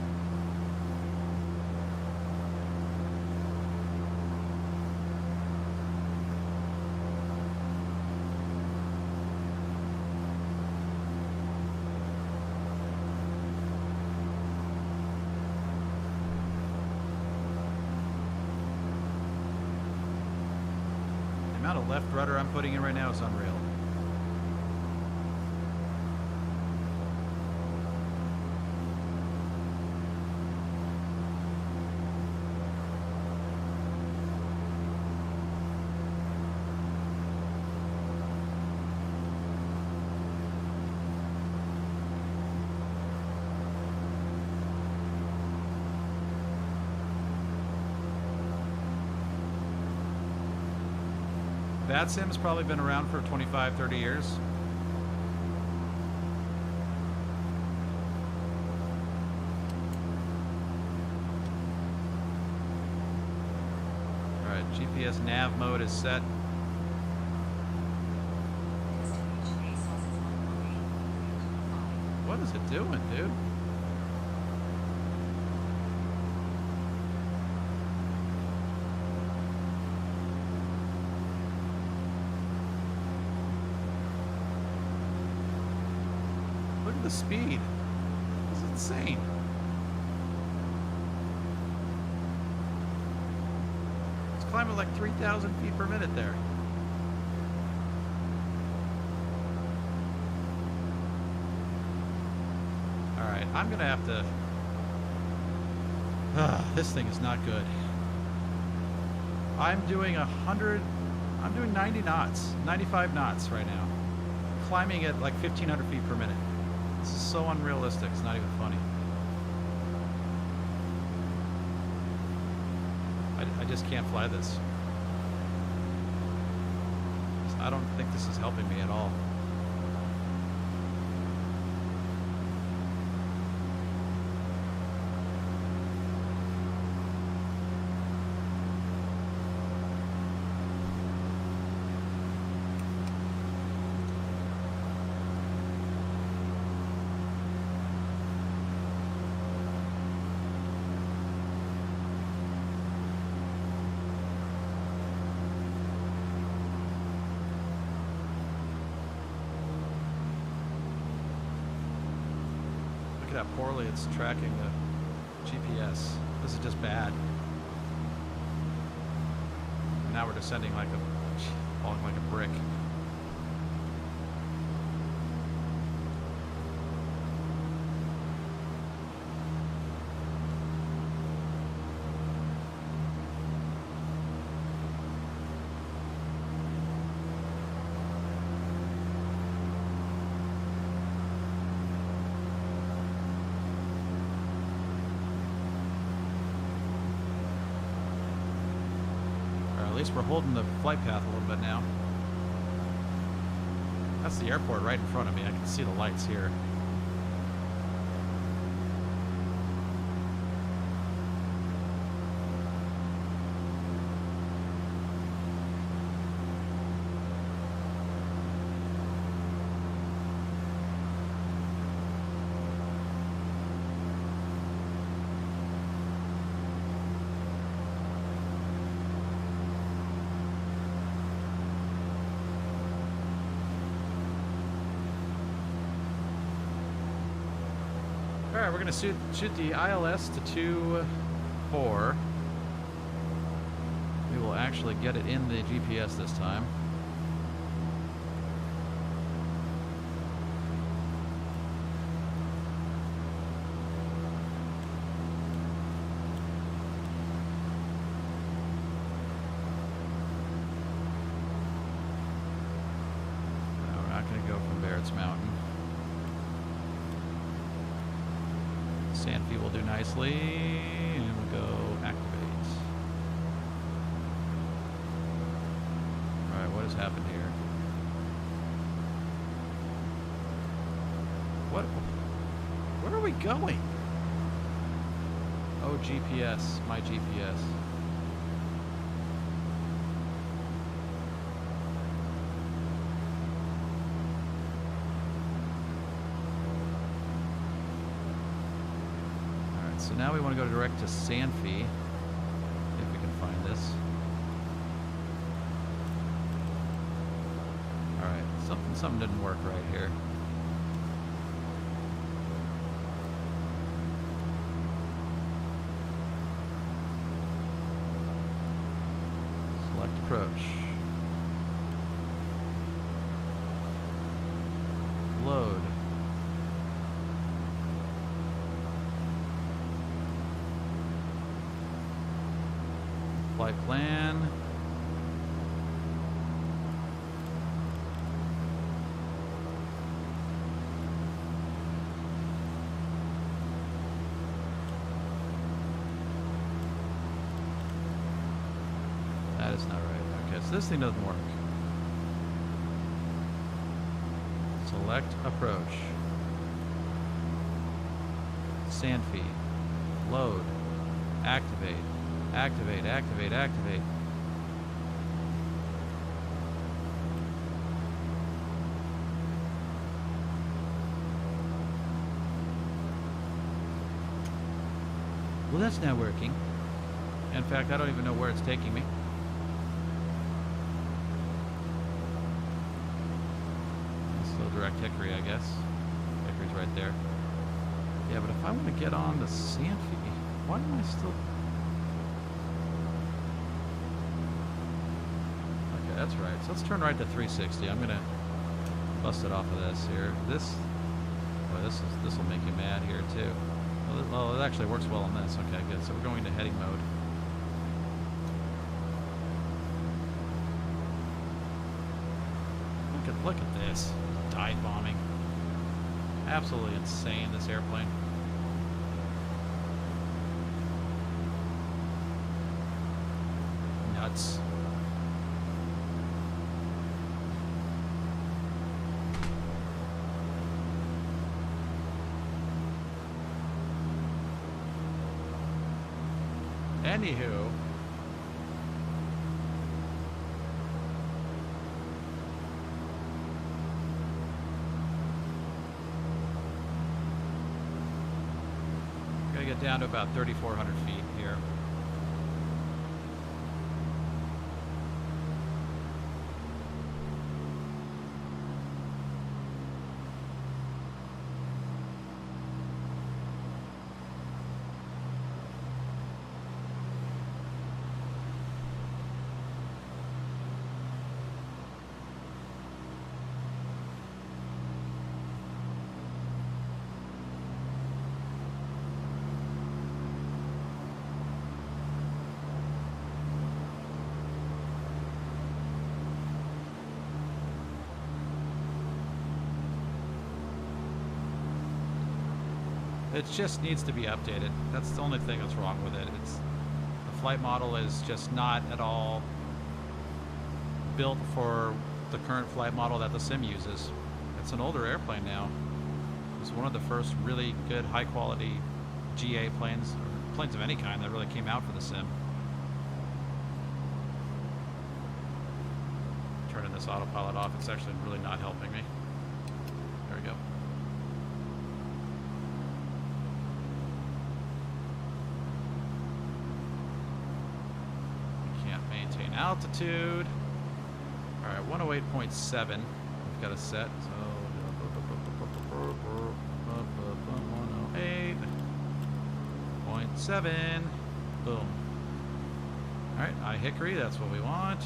The amount of left rudder I'm putting in right now is unreal. VATSIM's probably been around for 25, 30 years. Alright, GPS nav mode is set. Destination ASOS is 118.325. What is it doing, dude? Look at the speed. This is insane. It's climbing like 3,000 feet per minute there. Alright, I'm gonna have to... this thing is not good. I'm doing 100. I'm doing 90 knots, 95 knots right now, climbing at like 1,500 feet per minute. This is so unrealistic. It's not even funny. I just can't fly this. I don't think this is helping me at all. How poorly it's tracking the GPS. This is just bad. Now we're descending like falling like a brick. At least we're holding the flight path a little bit now. That's the airport right in front of me. I can see the lights here. Alright, we're going to shoot the ILS to 2-4. We will actually get it in the GPS this time. No, we're not going to go from Barrett's Mountain. Sandfee will do nicely, and we'll go activate. Alright, what has happened here? Where are we going? Oh, GPS, my GPS. So now we want to go direct to Sandfee, if we can find this. Alright, something didn't work right here. Select approach. Load. Flight plan. That is not right. Okay, so this thing doesn't work. Select approach. Sandfee. Load. Activate. Activate, activate, activate. Well, that's not working. In fact, I don't even know where it's taking me. Still direct Hickory, I guess. Hickory's right there. Yeah, but if I want to get on the Sandfee, why am I still... That's right. So let's turn right to 360. I'm gonna bust it off of this here. This will make you mad here too. Well, it actually works well on this. Okay, good. So we're going to heading mode. it's dive bombing. Absolutely insane, this airplane. Nuts. Anywho, gotta get down to about 3,400 feet here. It just needs to be updated. That's the only thing that's wrong with it. It's the flight model is just not at all built for the current flight model that the sim uses. It's an older airplane now. It's one of the first really good high quality GA planes, or planes of any kind, that really came out for the sim. Turning this autopilot off, it's actually really not helping me. There we go. Altitude. All right, 108.7. We've got a set. So 108.7. Boom. All right, Hickory. That's what we want.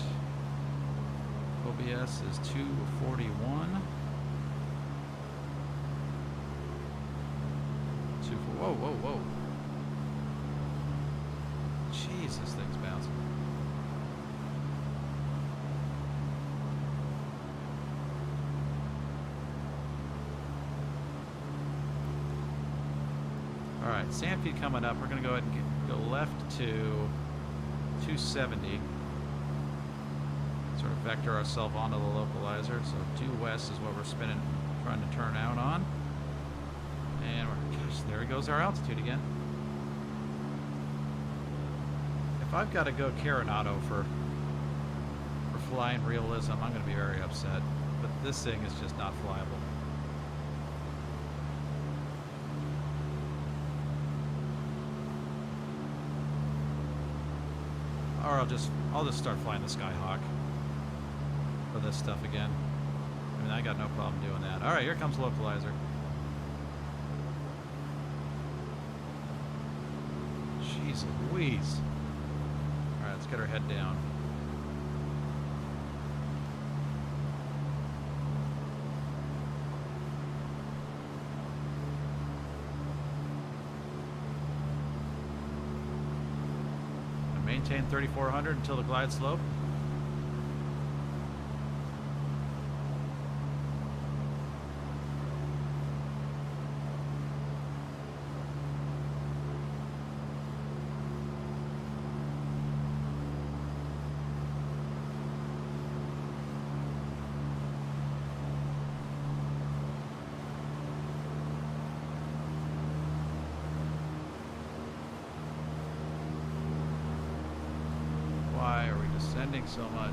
OBS is 241. Whoa, whoa, whoa. Jeez, this thing's bouncing. Alright, sand feed coming up. We're going to go ahead and go left to 270. Sort of vector ourselves onto the localizer. So due west is what we're spinning, trying to turn out on. And gosh, there goes our altitude again. If I've got to go Carenado for flying realism, I'm going to be very upset. But this thing is just not flyable. Or I'll just start flying the Skyhawk for this stuff again. I mean, I got no problem doing that. All right, here comes localizer. Jeez Louise. All right, let's get our head down. Maintain 3,400 until the glide slope. Why are we descending so much?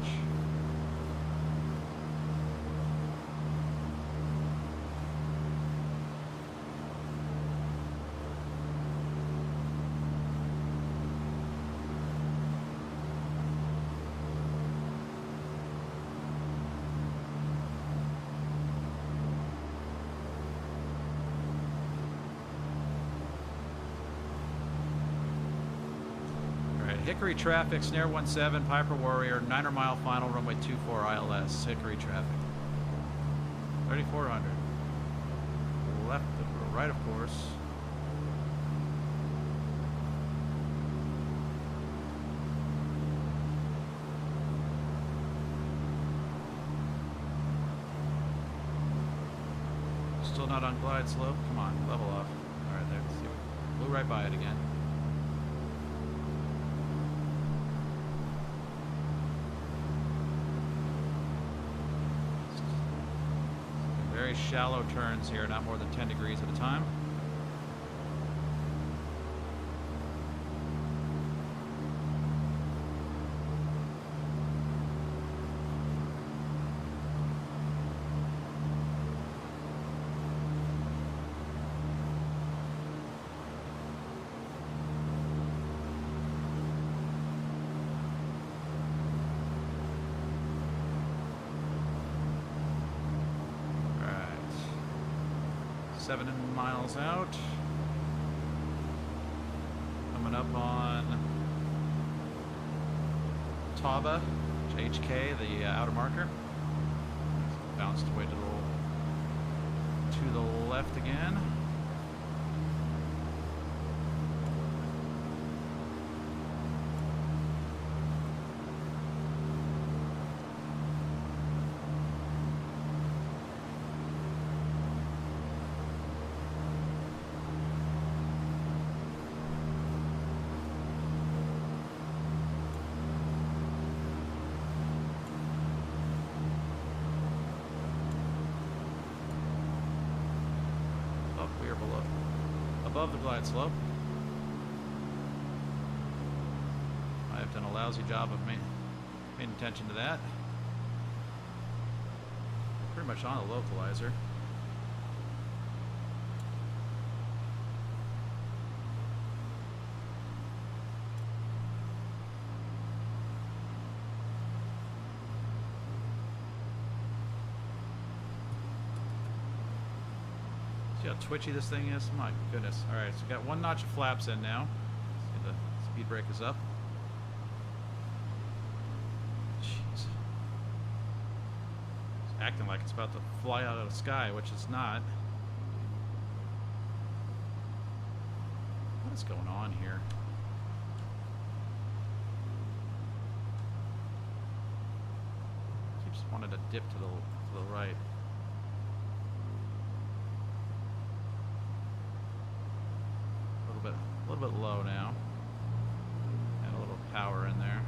Hickory traffic, Snare 17, Piper Warrior, 9er mile final, runway 24 ILS, Hickory traffic. 3,400. Left, right, of course. still not on glide slope. Come on, level off. All right, there. See, blew right by it again. Very shallow turns here, not more than 10 degrees at a time. Alright. 7 miles out. Coming up on Taba, HK, the outer marker. Bounced away to the left again. We are above the glide slope. I have done a lousy job of paying attention to that. Pretty much on the localizer. See how twitchy this thing is? My goodness. Alright, so we got 1 notch of flaps in now. See, the speed brake is up. Jeez. It's acting like it's about to fly out of the sky, which it's not. What is going on here? Keeps wanting to dip to the right. A little bit low now. Add a little power in there.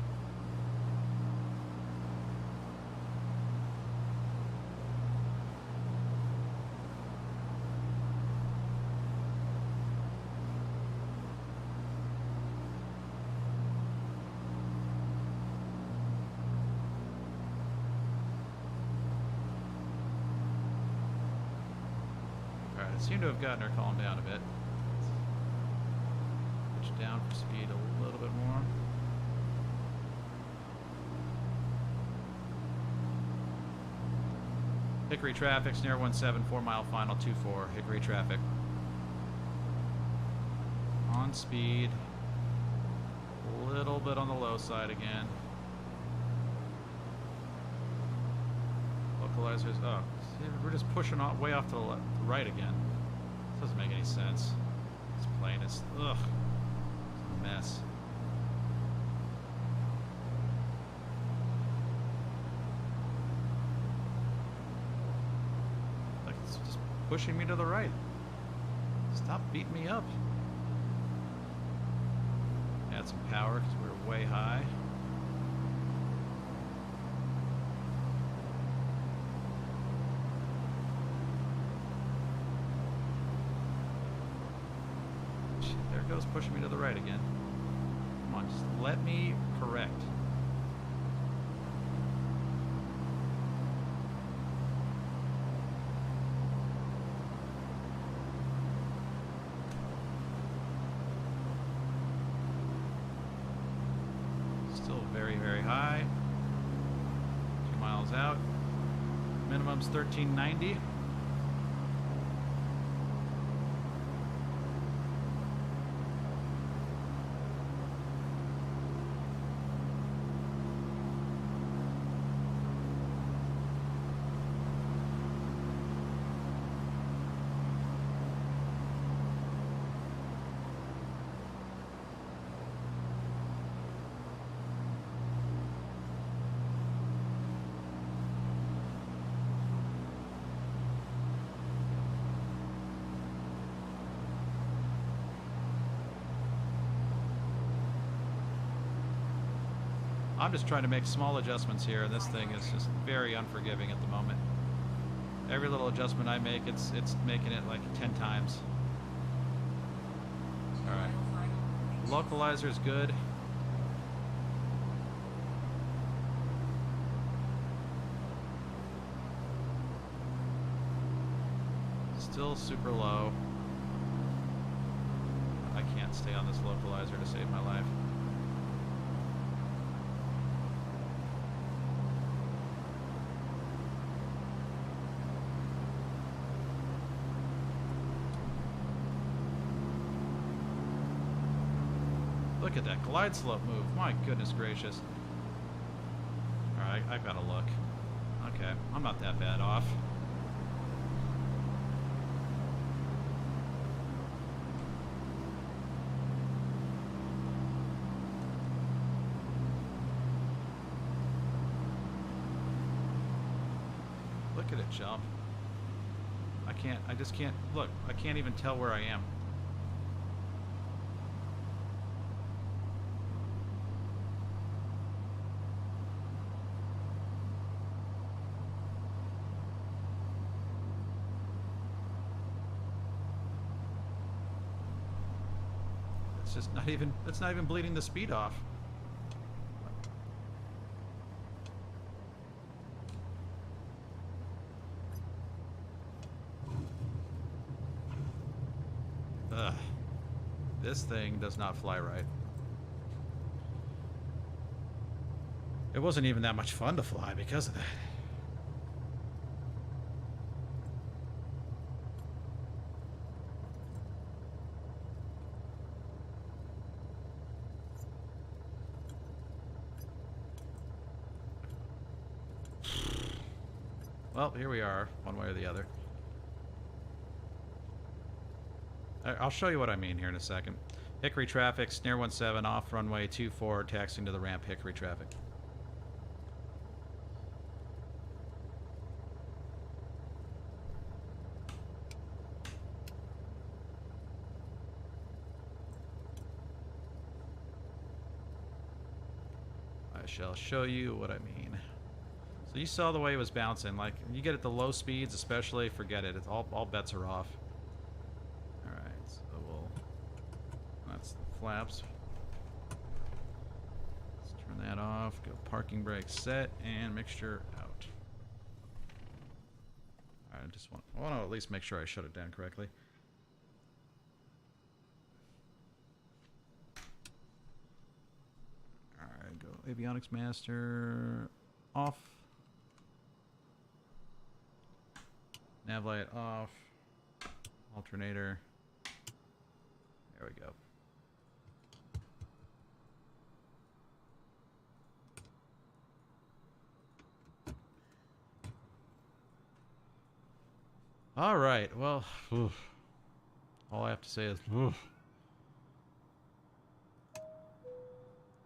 Alright, I seem to have gotten her calmed down a bit. Down for speed a little bit more. Hickory traffic, snare 17, 4 mile final, 24. Hickory traffic. On speed. A little bit on the low side again. Localizers. Oh, see, we're just pushing way off to the right again. This doesn't make any sense. This plane is. Ugh. Mess. Like it's just pushing me to the right. Stop beating me up. Add some power because we're way high. There it goes, pushing me to the right again. Come on, just let me correct. Still very, very high. 2 miles out. Minimum's 1390. I'm just trying to make small adjustments here, and this thing is just very unforgiving at the moment. Every little adjustment I make, it's making it like 10 times. All right. Localizer's good. Still super low. I can't stay on this localizer to save my life. Look at that glide slope move. My goodness gracious. Alright, I've got to look. Okay, I'm not that bad off. Look at it jump. I just can't, look, I can't even tell where I am. It's just not even, it's not even bleeding the speed off. Ugh. This thing does not fly right. It wasn't even that much fun to fly because of that. Well, here we are, one way or the other. I'll show you what I mean here in a second. Hickory traffic, snare 17 off runway 24, taxiing to the ramp, Hickory traffic. I shall show you what I mean. So you saw the way it was bouncing. Like, you get at the low speeds especially, forget it. It's all bets are off. Alright, so that's the flaps. Let's turn that off. Go parking brake set and mixture out. Alright, I want to at least make sure I shut it down correctly. Alright, go avionics master off. Nav light off. Alternator. There we go. All right. Well, oof. All I have to say is, oof.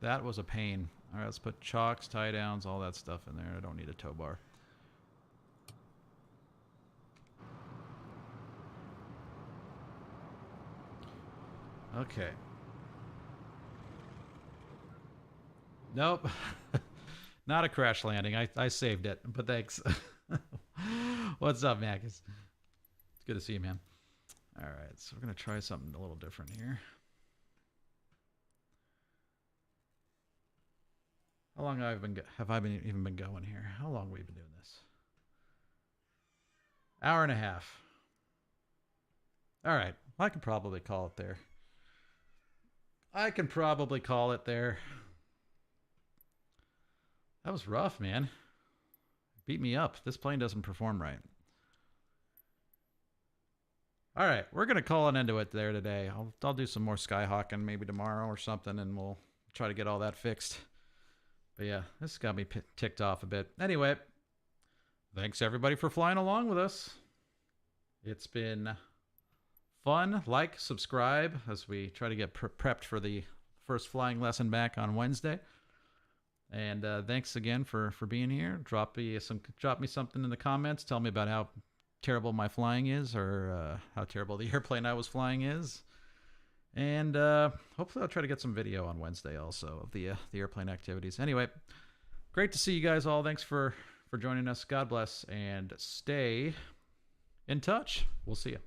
That was a pain. All right, let's put chocks, tie downs, all that stuff in there. I don't need a tow bar. Okay. Nope. Not a crash landing. I saved it, but thanks. What's up, Mac? It's good to see you, man. All right, so we're going to try something a little different here. How long have I even been going here? How long have we been doing this? Hour and a half. All right, I could probably call it there. I can probably call it there. That was rough, man. Beat me up. This plane doesn't perform right. All right, we're going to call an end to it there today. I'll do some more skyhawking maybe tomorrow or something, and we'll try to get all that fixed. But yeah, this got me ticked off a bit. Anyway, thanks everybody for flying along with us. It's been fun. Like, subscribe as we try to get prepped for the first flying lesson back on Wednesday. And thanks again for being here. Drop me something in the comments. Tell me about how terrible my flying is, or how terrible the airplane I was flying is. And hopefully I'll try to get some video on Wednesday also of the airplane activities. Anyway, great to see you guys all. Thanks for joining us. God bless, and stay in touch. We'll see you.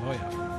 Oh yeah.